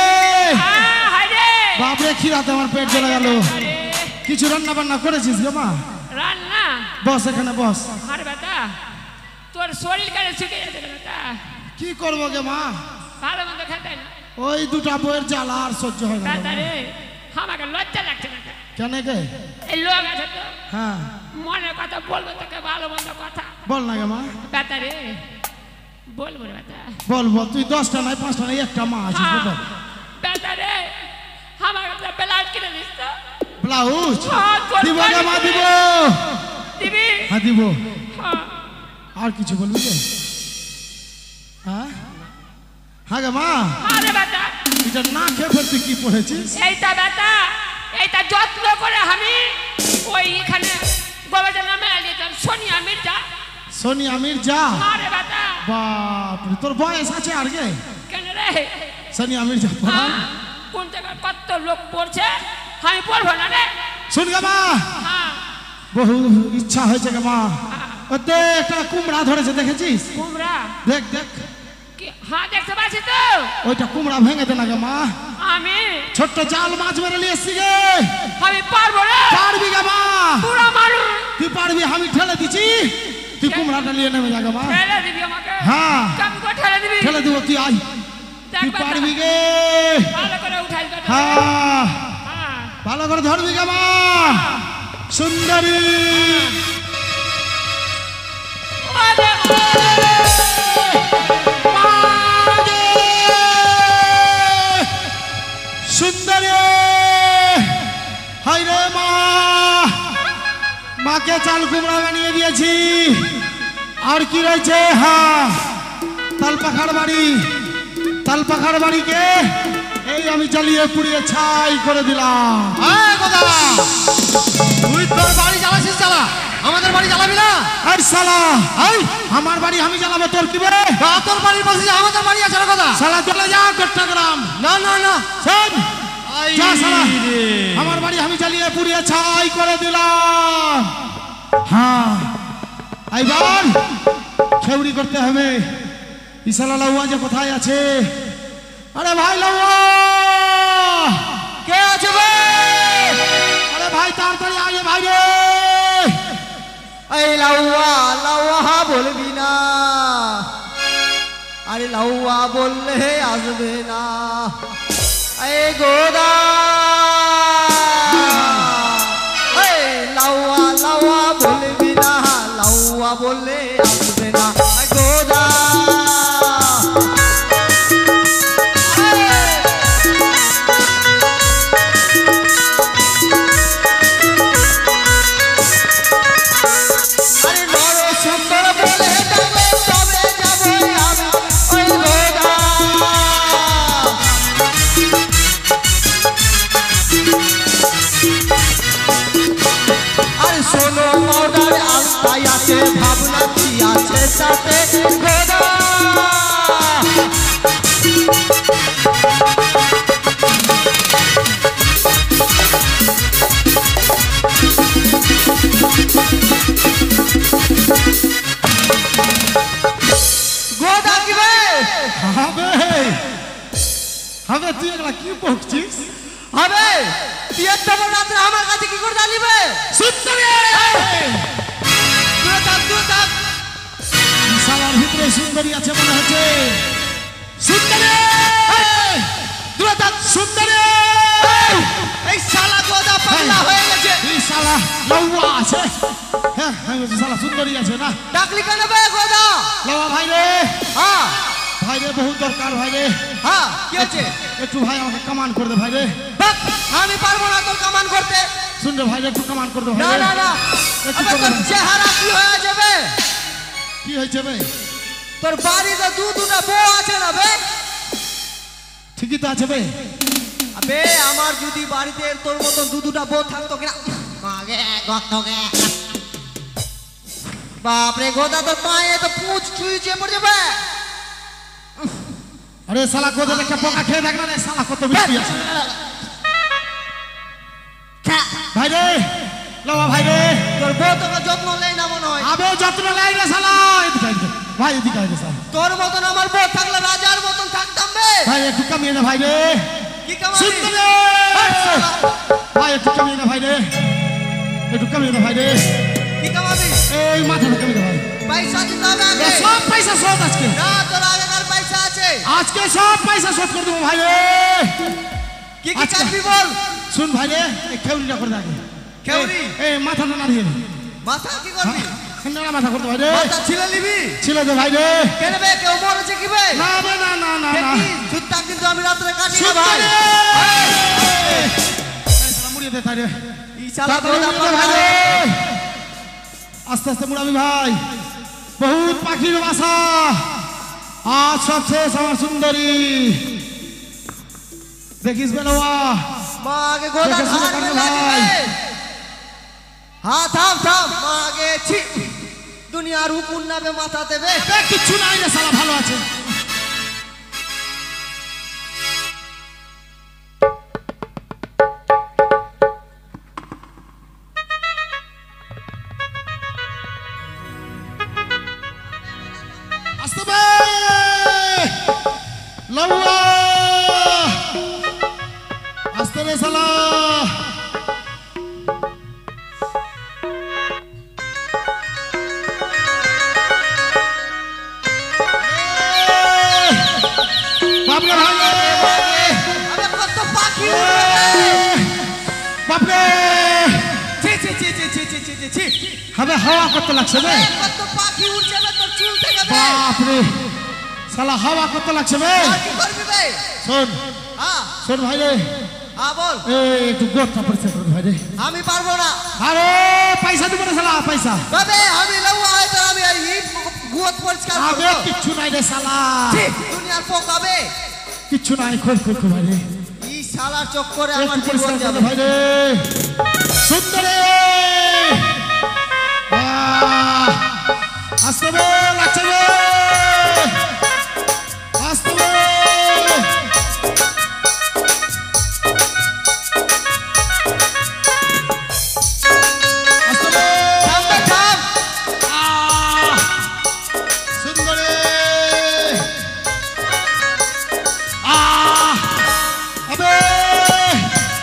Speaker 5: হ্যাঁ হায় রে
Speaker 1: বাপরে খিরাতে আমার পেট জ্বলে গেল
Speaker 5: আরে,
Speaker 1: কিছু রান্না বান্না করেছিস গে মা
Speaker 5: রান্না
Speaker 1: বস এখানে বস
Speaker 5: আরে বেটা তোর শরীর কেন শুকিয়ে যাচ্ছে রে বেটা
Speaker 1: কি করবো গে মা
Speaker 5: ভালো মন্দ খেতে না
Speaker 1: ওই দুটা বইয়ের জ্বালা আর সহ্য হয় না
Speaker 5: বেটা রে আমাকে লজ্জা লাগছে বেটা
Speaker 1: কেন গে
Speaker 5: এই লোক আছে তো
Speaker 1: হ্যাঁ
Speaker 5: মনের কথা বলবো তোকে ভালো মন্দ কথা
Speaker 1: বল না গে মা
Speaker 5: বেটা রে বলবো রে বেটা
Speaker 1: বলবো তুই 10টা নাই 5টা নাই একটা মা আছিস
Speaker 5: হ্যাঁ,
Speaker 1: বল।
Speaker 5: বেটা রে কিনে দিস তো
Speaker 1: ব্লাউজ
Speaker 5: হ্যাঁ, কোন
Speaker 1: দিব গে মা দিব
Speaker 5: দিবি
Speaker 1: হ্যাঁ দিব
Speaker 5: হ্যাঁ
Speaker 1: আর কিছু বলবি তো হ্যাঁ হ্যাঁ গে মা
Speaker 5: আরে বেটা
Speaker 1: এটা না খেয়ে ফের তুই কি পড়েছিস
Speaker 5: এইটা বেটা এইটা যত্ন করে আমি ওই এখানে গোবাজার নামে আলিয়েছিলাম সোনিয়া মির্জা
Speaker 1: সোনিয়া মির্জা
Speaker 5: আরে বেটা
Speaker 1: বাপরে তোর বয়স আছে আর গে
Speaker 5: কেন রে
Speaker 1: সোনিয়া মির্জা
Speaker 5: হ্যাঁ? কোন জায়গায় কত লোক পড়ছে আমি পড়বো না রে
Speaker 1: শুন গে মা
Speaker 5: হ্যাঁ
Speaker 1: বহু ইচ্ছা হয়েছে গে মা ওতে একটা কুমড়া ধরেছে দেখেছিস
Speaker 5: কুমড়া
Speaker 1: দেখ দেখ
Speaker 5: কি হ্যাঁ দেখতে পাচ্ছি তো
Speaker 1: ওইটা কুমড়া ভেঙে দে না গে মা
Speaker 5: আমি
Speaker 1: ছোট্ট জাল মাছ মেরে নিয়ে এসছি গে
Speaker 5: আমি পারবো রে
Speaker 1: পারবি গে মা
Speaker 5: পুরো মানুষ
Speaker 1: তুই পারবি আমি ঠেলে দিছি তুই কুমড়াটা নিয়ে নেমে যা গে মা
Speaker 5: ঠেলে দিবি আমাকে
Speaker 1: হ্যাঁ
Speaker 5: কেমন করে ঠেলে দিবি
Speaker 1: ঠেলে দিব তুই আয়
Speaker 5: দেখ
Speaker 1: তুই
Speaker 5: বেটা,
Speaker 1: পারবি গে
Speaker 5: ভালো করে উঠাই বেটা।
Speaker 1: হ্যাঁ
Speaker 5: হ্যাঁ
Speaker 1: ভালো করে ধরবি গে মা সুন্দরী
Speaker 5: আরে
Speaker 1: সুন্দরী হাই রে মা মাকে চাল কুমড়া বানিয়ে দিয়েছি আর কি রয়েছে হ্যাঁ তালপাখার বাড়ি তালপাখার বাড়িকে এই আমি জ্বালিয়ে পুড়িয়ে ছাই করে দিলাম
Speaker 6: তুই তোর বাড়ি জ্বালাছিস জ্বালা আমাদের বাড়ি জ্বালাবি না
Speaker 1: আর শালা এই আমার বাড়ি আমি জ্বালাবো তোর কি বে
Speaker 6: বা তোর বাড়ির পাশে যে আমাদের বাড়ি আছে না কথা
Speaker 1: শালা চলে যা চট্টগ্রাম
Speaker 6: না না না
Speaker 1: শোন যা শালা
Speaker 6: রে।
Speaker 1: আমার বাড়ি আমি জ্বালিয়ে পুড়িয়ে ছাই করে দিলাম হ্যাঁ এইবার খেউড়ি করতে হবে ইসালা লাউয়া যে কোথায় আছে আরে ভাই লাউয়া
Speaker 6: কে আছে বে
Speaker 1: আরে ভাই তাড়াতাড়ি আয় ভাই রে
Speaker 6: এই লাউয়া লাউয়া বলবি না আরে লাউয়া বললে আসবে না এই গোদা এই লাউয়া লাউয়া বলবি না লাউয়া বললে আসবে না এই গোদা আরে নর সুন্দর বলে ডাকে তবে যাবো আমি ওই গোদা আরে শোনো মৌদার আলতাই আছে ভাবনা কি আছে সাথে গোদা গোদা কি বে
Speaker 1: হবে হবে তুই এগুলা কি বকছিস
Speaker 6: হবে তুই একটা বড় রাত্রে আমার কাছে কি করে জানিবে
Speaker 1: সুন্দরী
Speaker 6: তুই থাক
Speaker 1: শালার ভিতরে সুন্দরী আছে মনে হচ্ছে সুন্দরী দূরে থাক সুন্দরী
Speaker 6: এই শালা গোদা পাগলা হয়ে গেছে
Speaker 1: এই শালা লাউয়া আছে হ্যাঁ হ্যাঁ শালা সুন্দরী আছে না
Speaker 6: ডাকলি কেন বে গোদা
Speaker 1: লাউয়া ভাই রে
Speaker 6: হ্যাঁ
Speaker 1: ভাই রে বহুত দরকার ভাই রে
Speaker 6: হ্যাঁ কি আছে
Speaker 1: একটু ভাই আমাকে কামান করে দে ভাই রে
Speaker 6: বাপ, আমি পারবো না তোর কামান করতে
Speaker 1: শুন রে ভাই রে একটু কামান করে দে ভাই
Speaker 6: না
Speaker 1: রে
Speaker 6: না না
Speaker 1: একটু
Speaker 6: আবে তোর
Speaker 1: কামান।
Speaker 6: চেহারা কি হয়ে যাবে
Speaker 1: কি হয়েছে বে
Speaker 6: তোর বাড়িতে দুটা বউ আছে না বে
Speaker 1: ঠিকই তো আছে বে
Speaker 6: আবে আমার যদি বাড়িতে তোর মতন দুটা বউ থাকতো কিনা মাগে গতগে বাপরে গোদা তোর পায়ে তো পুঁছ ছুঁইছে পড়ে যাবে
Speaker 1: আরে শালা কোথায় একটা পোকা খেয়ে দেখ না রে শালা কত মিষ্টি আছে ভাই রে লাউয়া ভাই রে
Speaker 6: তোর বউ তোকে যত্ন নেই না মনে হয়
Speaker 1: আবে যত্ন লাই রে শালা এদিকে আয় রে। ভাই এদিকে আয় রে শালা
Speaker 6: তোর মতন আমার বউ থাকলে রাজার মতন থাকতাম বে
Speaker 1: ভাই একটু কমিয়ে দে ভাই রে
Speaker 6: কি কামাবি
Speaker 1: সুন্দরী ভাই একটু কমিয়ে দে ভাই রে একটু কমিয়ে দে ভাই রে
Speaker 6: কি কামাবি
Speaker 1: এই মাথাটা কমিয়ে দে ভাই
Speaker 6: পয়সা দিতে হবে আগে
Speaker 1: এ সব পয়সা শোধ আজকে
Speaker 6: না তোর আগেকার পয়সা আছে
Speaker 1: আজকে সব পয়সা শোধ করে দেবো ভাই রে
Speaker 6: কি কি
Speaker 1: আচ্ছা।
Speaker 6: চাইবি বল
Speaker 1: শুন ভাই রে এই খেউরিটা করে দে আগে
Speaker 6: খেউরি?
Speaker 1: এই মাথাটা নাড়িয়ে দে
Speaker 6: মাথা কি করবি
Speaker 1: নাড়া মাথা করতে ভাই রে
Speaker 6: মাথা ছিলে নিবি
Speaker 1: ছিল দে ভাই রে
Speaker 6: কেন বে কেউ মরেছে কি বে
Speaker 1: না বে না না না না
Speaker 6: দেখি সুত্তা কিন্তু আমি রাত্রে কাটি না ভাই
Speaker 1: সুন্দরী উড়িয়ে দে তারে
Speaker 6: ই শালা গোদা
Speaker 1: ভাই আস্তে আস্তে মুড়াবি ভাই বহুত পাখির বাসা আজ সব শেষ আমার সুন্দরী দেখিস বেলোয়া
Speaker 6: মা আগে গোদা
Speaker 1: দেখে শুনে
Speaker 6: ধার
Speaker 1: কাটবে
Speaker 6: মেলা
Speaker 1: ভাই।
Speaker 6: দিবে। হ্যাঁ থাম থাম মা আগে ছি দুনিয়ার উপর নামে মাথা দেবে
Speaker 1: এ, কিচ্ছু নাই রে শালা ভালো আছে আস্তে বে লউয়া আস্তে রে শালা বাপরে ভাই
Speaker 6: আরে কত পাখি উড়বে
Speaker 1: বাপরে
Speaker 6: ছি ছি ছি ছি ছি ছি ছি ছি ছি
Speaker 1: হবে হাওয়া করতে লাগছে বে
Speaker 6: কত পাখি উড়ছে বে তোর চুল থেকে বে
Speaker 1: বাপরে শালা হাওয়া করতে লাগছে বে
Speaker 6: আর কি করবি বে
Speaker 1: শোন
Speaker 6: হ্যাঁ
Speaker 1: শোন ভাই রে
Speaker 6: হ্যাঁ বল
Speaker 1: একটু গোটা পরিষ্কার করুন ভাই রে
Speaker 6: আমি পারবো না
Speaker 1: আরে পয়সা দিব না শালা পয়সা
Speaker 6: তবে আমি লউয়া হয় তো আমি এই গুয়াত পরিষ্কার
Speaker 1: আবে
Speaker 6: করব
Speaker 1: কিচ্ছু নাই রে শালা
Speaker 6: ছি দুনিয়ার পোকাবে
Speaker 1: কিচ্ছু নাই খোল খোল খোল ভাই রে
Speaker 6: এই শালার চক্করে আমার
Speaker 1: একটু
Speaker 6: জীবন
Speaker 1: পরিষ্কার
Speaker 6: যাবে
Speaker 1: করুন ভাই রে সুন্দরে আসতে বে লাগছে বে আসতে বে আসতে বে
Speaker 6: থাম বে থাম
Speaker 1: সুন্দরে আবে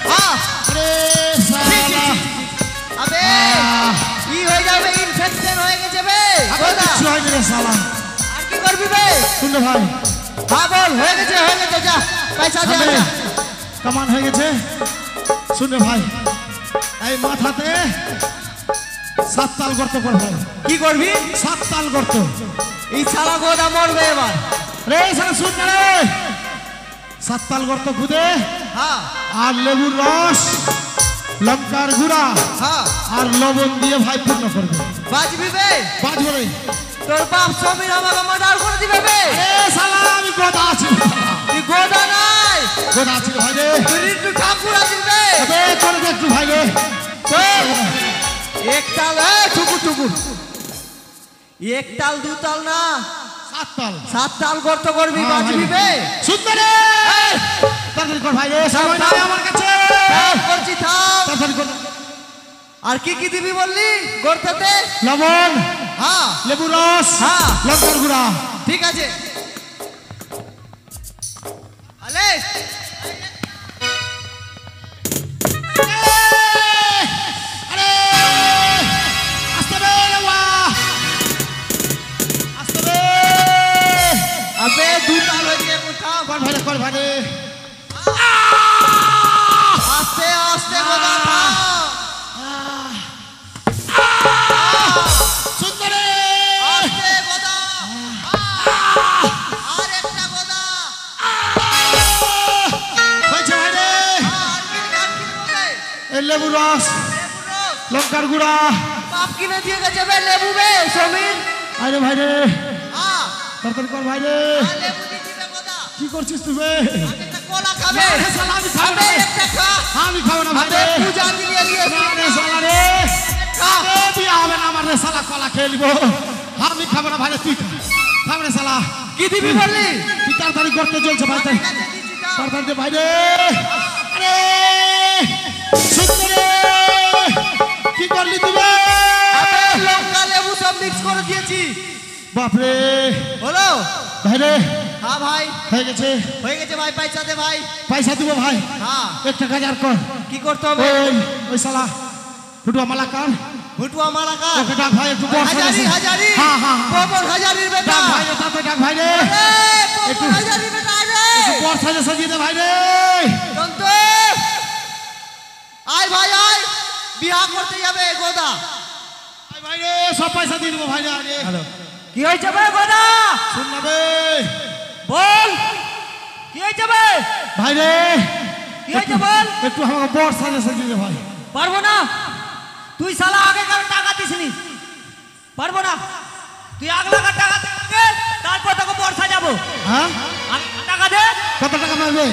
Speaker 6: হ্যাঁ
Speaker 1: আরে শালা
Speaker 6: আবে কি হয়ে যাবে ইনফেকশন হয়ে গেছে বে
Speaker 1: আবে
Speaker 6: গোদা
Speaker 1: কিচ্ছু হয়নি রে শালা
Speaker 6: আর কি করবি বে
Speaker 1: শুনলে ভাই
Speaker 6: হ্যাঁ বল হয়ে গেছে যা পয়সা দে
Speaker 1: সামনে
Speaker 6: যা।
Speaker 1: কামান হয়ে গেছে শুনলে ভাই এই মাথাতে 7 তাল গর্ত কর ভাই
Speaker 6: কি করবি
Speaker 1: 7 তাল গর্ত
Speaker 6: এই শালা গোদা মরবে এবার
Speaker 1: রে শালা শুন না রে 7 তাল গর্ত খুদে
Speaker 6: হ্যাঁ
Speaker 1: আর লেবুর রস লঙ্কার গুঁড়া
Speaker 6: হ্যাঁ
Speaker 1: আর লবণ দিয়ে ভাই পূর্ণ করবে
Speaker 6: বাজবি বে
Speaker 1: বাজবো রে
Speaker 6: তোর বাপ সমীর আমাকে মার্ডার করে দিবে বে
Speaker 1: এ শালা আমি গোদা আছি
Speaker 6: তুই গোদা নাই
Speaker 1: গোদা আছি রে ভাই রে
Speaker 6: তুই রিন্টু ঠাকুর আছিস বে
Speaker 1: আবে করে দে একটু ভাই রে
Speaker 6: এক তাল হ্যাঁ টুকুর টুকুর এক তাল দু তাল না
Speaker 1: 7 তাল
Speaker 6: 7 তাল গর্ত করবি
Speaker 1: হ্যাঁ,
Speaker 6: বাজবি
Speaker 1: ভাই।
Speaker 6: বে
Speaker 1: সুন্দরে তাড়াতাড়ি কর ভাই রে সময় নাই আমার কাছে
Speaker 6: থাম করছি থাম
Speaker 1: তাড়াতাড়ি কর
Speaker 6: আর কি কি দিবি বললি গর্ততে
Speaker 1: লবণ
Speaker 6: হ্যাঁ
Speaker 1: লেবু রস
Speaker 6: হ্যাঁ।
Speaker 1: লঙ্কার গুঁড়া
Speaker 6: ঠিক আছে আলে
Speaker 1: আরে আস্তে বে লেওয়া আস্তে বে
Speaker 6: আবে দু তাল হয়ে গিয়ে থাম
Speaker 1: কর ভাই রে
Speaker 6: আস্তে আস্তে গোদা থাম
Speaker 1: সুন্দরে
Speaker 6: আস্তে গোদা আর একটা গোদা
Speaker 1: হয়েছে ভাই রে
Speaker 6: আর কি বলে
Speaker 1: এই লেবু রস
Speaker 6: লেবু রস
Speaker 1: লঙ্কার গুঁড়া
Speaker 6: বাপ কিনে দিয়ে গেছে বে লেবু বে সমীর
Speaker 1: আরে ভাই রে
Speaker 6: হ্যাঁ
Speaker 1: তাড়াতাড়ি কর ভাই রে
Speaker 6: আর লেবু দিচ্ছি বে গোদা
Speaker 1: কি করছিস তুই বে
Speaker 6: একটা কলা খাবে
Speaker 1: না রে শালা, আমি খাবো না।
Speaker 6: আবে একটা খা
Speaker 1: আমি খাবো না ভাই
Speaker 6: আবে
Speaker 1: রে
Speaker 6: পূজা দিয়ে দিয়ে
Speaker 1: না রে শালা রে
Speaker 6: খা
Speaker 1: আরে বিয়া হবে না আমার রে শালা কলা খেয়ে নিবো আমি খাবো না ভাই রে তুই খা। খাবো রে শালা
Speaker 6: কি দিবি বললি
Speaker 1: তুই তাড়াতাড়ি করতে চলছে ভাই তাই
Speaker 6: ঠিক আছে দিচ্ছি খা
Speaker 1: তাড়াতাড়ি দে ভাই রে আরে সুন্দরে কি করলি তুই বে?
Speaker 6: আবে লঙ্কা লেবু সব মিক্স করে দিয়েছি
Speaker 1: বাপরে
Speaker 6: হলো
Speaker 1: ভাই রে
Speaker 6: হ্যাঁ ভাই
Speaker 1: হয়ে গেছে
Speaker 6: হয়ে গেছে ভাই পয়সা দে ভাই
Speaker 1: পয়সা দিব ভাই
Speaker 6: হ্যাঁ
Speaker 1: একটা কাজ আর কর
Speaker 6: কি করতে হবে
Speaker 1: ওই শালা ফুটুয়া মালা কার
Speaker 6: ভুটুয়া মালাকা
Speaker 1: ওকে ডাক ভাই একটু বস
Speaker 6: হাজারি হাজারি
Speaker 1: হ্যাঁ হ্যাঁ
Speaker 6: পবন হাজারির বেটা
Speaker 1: ডাক ভাই রে তাতে ডাক ভাই রে
Speaker 6: এ, পবন
Speaker 1: একটু-
Speaker 6: হাজারির বেটা রে
Speaker 1: বর সাজে সাজিয়ে দে ভাই রে
Speaker 6: তন্তু আয় ভাই আয় বিয়া করতে যাবে গোদা
Speaker 1: আয় ভাই রে সব পয়সা দিয়ে দেবো ভাই রে আরে
Speaker 2: কি হয়েছে ভাই গোদা
Speaker 1: শুন না বে
Speaker 2: বল কি হয়েছে ভাই
Speaker 1: ভাই রে
Speaker 6: কি হয়েছে বল?
Speaker 1: একটু আমাকে বর সাজে সাজিয়ে দে ভাই।
Speaker 6: পারবো না, তুই শালা আগে কারো টাকা দিসনি, পারবো না। তুই 1 লাখ টাকা দে, তারপর তোকে বর সাজাবো।
Speaker 1: হ্যাঁ
Speaker 6: টাকা দে।
Speaker 1: কত টাকা পাবে?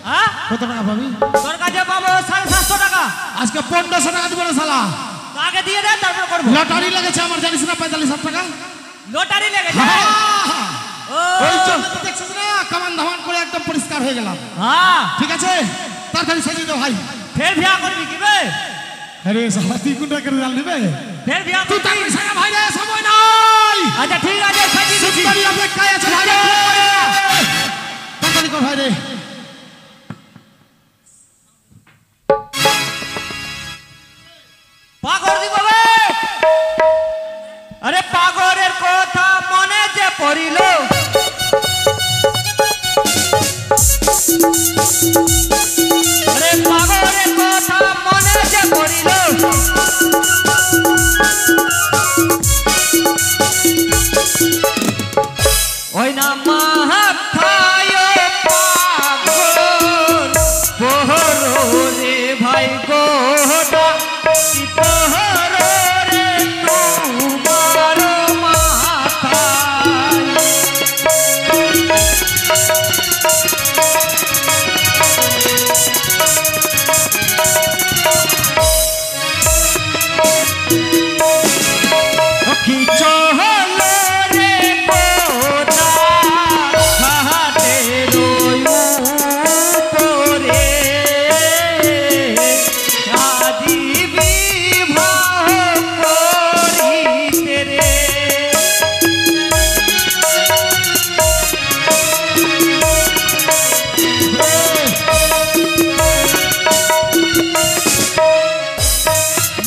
Speaker 6: হ্যাঁ
Speaker 1: কত টাকা পাবি?
Speaker 6: তোর কাছে পাবো 750 টাকা।
Speaker 1: আজকে 1500 টাকা দিব না শালা।
Speaker 6: আগে দিয়ে দে, তারপর করবো।
Speaker 1: লটারি লেগেছে আমার, জানিস না 45,000 টাকা।
Speaker 6: লটারি লেগেছে?
Speaker 1: হ্যাঁ,
Speaker 6: ও
Speaker 1: ওই জন্য তো দেখছিস না কামান ধামান করে একদম পরিষ্কার হয়ে গেলাম।
Speaker 6: হ্যাঁ,
Speaker 1: ঠিক আছে তাড়াতাড়ি সাজিয়ে দে ভাই।
Speaker 6: ফের বিয়া করবি কি বে?
Speaker 1: আরে শালা তুই কোনটা করে জান নিবে?
Speaker 6: ফের বিয়া
Speaker 1: তুই
Speaker 6: করবি?
Speaker 1: তাড়াতাড়ি সাজা ভাই রে, সময় নাই।
Speaker 6: আচ্ছা ঠিক আছে, সাজিয়ে দিচ্ছি।
Speaker 1: সুন্দরী অপেক্ষায় আছে ভাই রে। তাড়াতাড়ি কর ভাই রে।
Speaker 6: পাগল দিব বে? আরে পাগলের কথা মনে যে পড়িল, আরে পাগলের কথা মনে যে পড়িল, ওই না মাথায় পাগল বহর রে ভাই গোটা কি বহর রে তোমার মাথায়। কি চহল রে গোটা ঘাটের উপরে, আজি বিবাহ করিতে রে।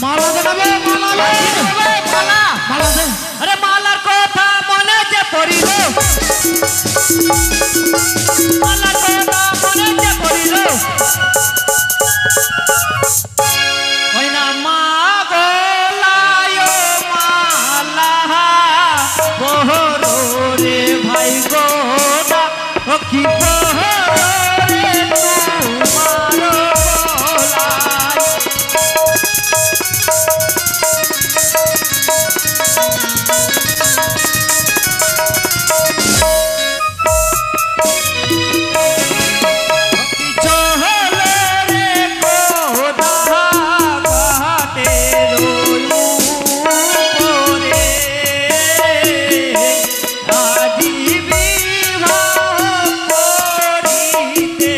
Speaker 1: মালা দেবে, মালা দে।
Speaker 6: মালা,
Speaker 1: মালা দে।
Speaker 6: আরে মালার কথা মনে যে পড়িল, মালার কথা মনে যে পড়িল, ওই না মা গোলায় মালা বহর রে ভাই গোটা ও কি বহর রে তোমার গলায়। চহল রে গোদা ঘাটের উপরে, আজি বিবাহ করিতে।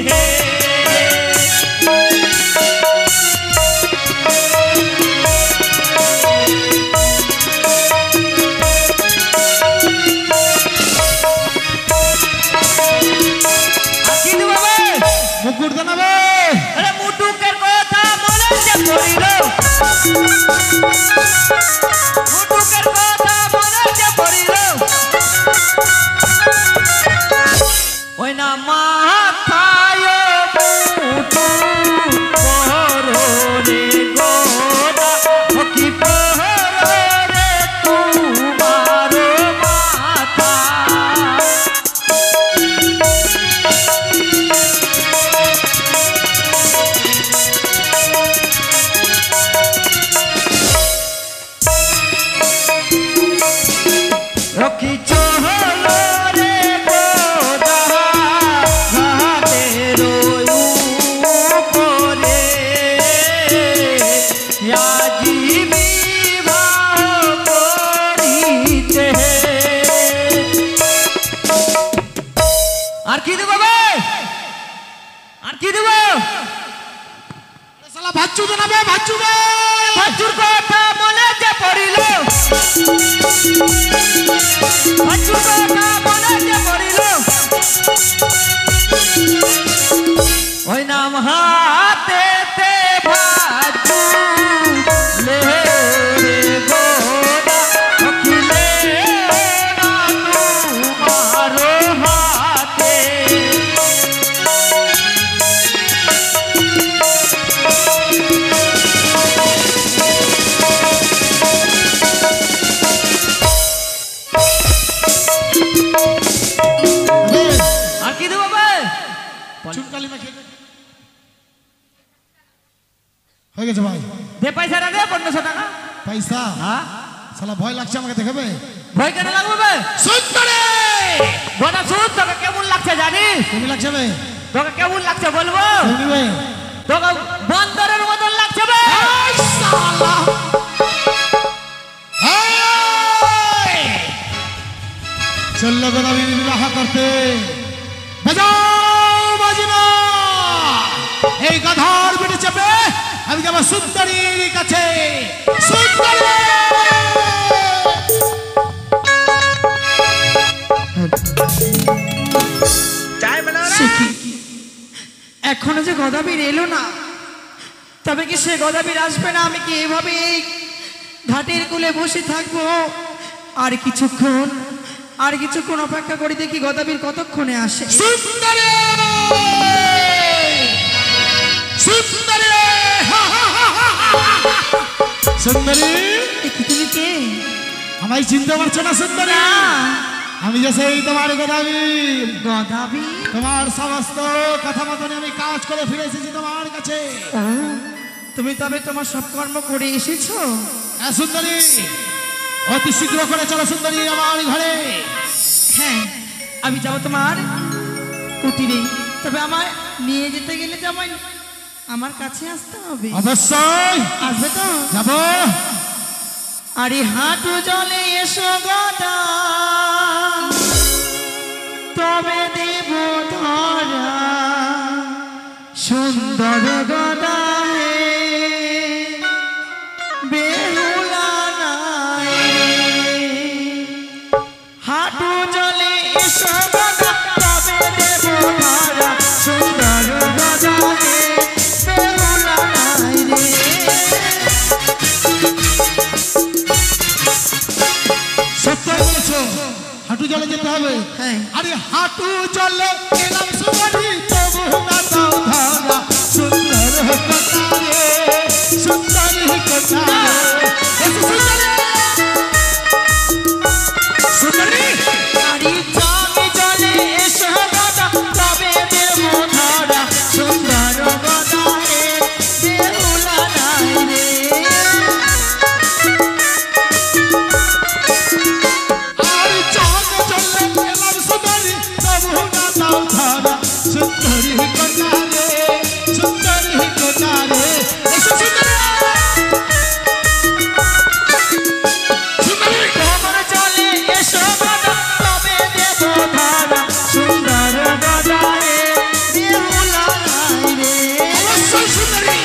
Speaker 6: আকি দেব বে?
Speaker 1: মুকুট দেনাবে।
Speaker 6: আরে মুটুকের কথা মনে যে পড়িল, মুটুকের কথা মনে যে পড়িল, ওই না মাথায় মুটু বহর রে গোদা ও কি বহর রে তোমার মাথা। রকি চহল রে গোদা ঘাটের উপরে, আজি বিবাহ করিতে। আর কি দেব বে? আর কি দেব?
Speaker 1: শালা ভাচ্চু দেনাবে, ভাচ্চু দে।
Speaker 6: ভাচুর কথা মনে যে পড়িল, ভাচুর কথা মনে যে পড়িল, ওই নাম হাতেতে ভাচু লে রে গোদা অখিলে না তোমার হাতে।
Speaker 1: দে।
Speaker 6: আর কি দেবো বে?
Speaker 1: চুনকালি মাখিয়ে দে। হয়ে গেছে ভাই।
Speaker 6: দে পয়সাটা দে 1500 টাকা।
Speaker 1: পয়সা
Speaker 6: হ্যাঁ
Speaker 1: শালা ভয় লাগছে আমাকে দেখাবে।
Speaker 6: ভয় কেন লাগবে বে?
Speaker 1: সুন্দরী
Speaker 6: বড় সুদ তোকে কেমন লাগছে জানিস?
Speaker 1: তুমি লাগছে বে
Speaker 6: তোকে কেমন লাগছে বলবো?
Speaker 1: তুমি বে
Speaker 6: তোকে বন্দরের মতন লাগছে বে।
Speaker 1: এই শালা এই চললো গোদাবি বিবাহ করতে বাজাও বাজিনা এই গাধার পেটে চেপে আমি যাবো সুন্দরীর কাছে। সুন্দরী
Speaker 3: এখনো যে গদাবীর এলো না, তবে কি সে গদাবীর আসবে না? আমি কি এভাবে এই ঘাটের কোলে বসে থাকবো আর কিছুক্ষণ অপেক্ষা করি, দেখি গদাবীর কতক্ষণে আসে।
Speaker 1: সুন্দরী সুন্দরী সুন্দরী
Speaker 3: কি তুমি কে?
Speaker 1: আমায় চিনতে পারছো না সুন্দরী? আমি যে সেই তোমার গদাবীর।
Speaker 3: গদাবীর?
Speaker 1: তোমার সমস্ত কথা মতন আমি কাজ করে ফিরে এসেছি তোমার কাছে।
Speaker 3: তুমি তবে তোমার সব কর্ম করে এসেছো?
Speaker 1: হ্যাঁ সুন্দরী, অতি শীঘ্র করে চলো সুন্দরী আমার ঘরে।
Speaker 3: হ্যাঁ, আমি যাবো তোমার কুটিরে, তবে আমায় নিয়ে যেতে গেলে জামাই আমার কাছে আসতে হবে।
Speaker 1: অবশ্যই
Speaker 3: আসবে তো?
Speaker 1: যাবো।
Speaker 3: আরে হাঁটু জলে এসো গদা, তবে দেব ধরা সুন্দর গদা হে বেহুলা নাই রে। হাঁটু জলে এসো গদা, তবে দেব ধরা সুন্দর গদা হে বেহুলা নাই রে।
Speaker 1: সত্যই বলেছো, হাঁটু জলে যেতে হবে।
Speaker 3: হ্যাঁ।
Speaker 1: আরে হাঁটু জলে এলাম সুন্দরী, তবু না দাও ধরা সুন্দর কথা রে সুন্দরী কথা রে। সুন্দরী
Speaker 3: আরে জলে জলে এসো গদা, তবে দেব ধরা সুন্দর গদা হে বেহুলা নাই রে।
Speaker 1: আর চলে চলে এলাম সুন্দরী, তবু না দাও ধরা সুন্দরী কথা রে সুন্দরী কথা রে। এসো সুন্দরী সুন্দরী
Speaker 3: তোমার চলে এসো গদা, তবে দেব ধরা সুন্দর গদা হে বেহুলা নাই রে।
Speaker 1: অবশ্যই সুন্দরী।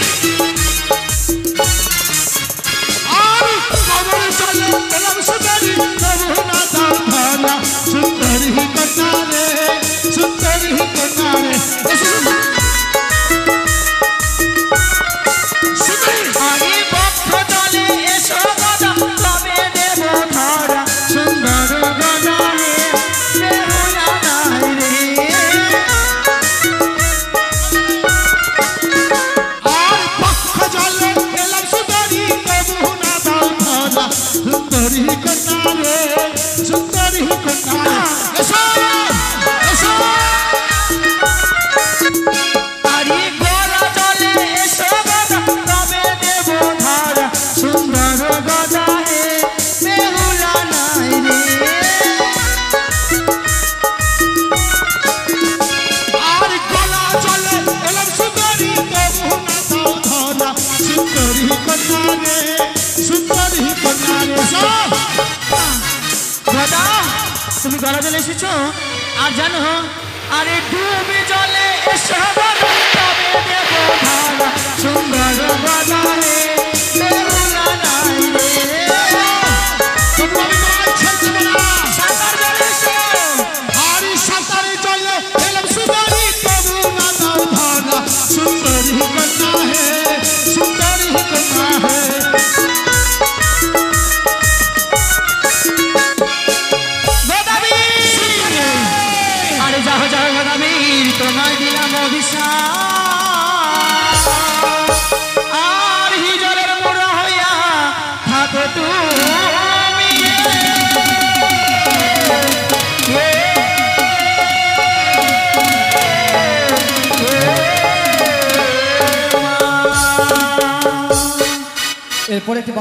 Speaker 1: আর কবর চলে এলাম সুন্দরী, তবু না দাও ধরা সুন্দরী কথা রে সুন্দরী কথা রে। এসো সুন্দরী
Speaker 3: আরে বক্ষ চলে এসো গদা, তবে দেব ধরা সুন্দর গদা হে বেহুলা নাই রে।
Speaker 1: আর পক্ষ জলে এলাম সুন্দরী, তবু না দাও ধরা সুন্দরী কথা রে সুন্দরী কথা রে। এসো এসো
Speaker 3: আরে গলা চলে এসো গদা, তবে দেব ধরা সুন্দর গদা হে বেহুলা নাই রে।
Speaker 1: আর গলা চলে এলাম সুন্দরী, তবু না দাও ধরা সুন্দরী কথা রে সুন্দরী কথা রে। এসো
Speaker 3: গদা, তুমি গলা জলে এসেছো? আর জানো, আরে ডুবে জলে এসো গদা, তবে দেব ধরা সুন্দর গদা হে বেহুলা নাই রে।
Speaker 1: তোমার মাই ছেড়ে না।
Speaker 3: সাঁতার জলে এসো।
Speaker 1: আর সাঁতারে চলে এলাম সুন্দরী, তবু না দাও ধরা সুন্দরী কথা হে সুন্দরী কথা হে।
Speaker 3: গদাবীর! আরে যাও যাও গদাবীর, তোমায় দিলাম অভিশাপ। আর হিজলের মোড়া হইয়া থাকো তুমি। মা এরপর একটি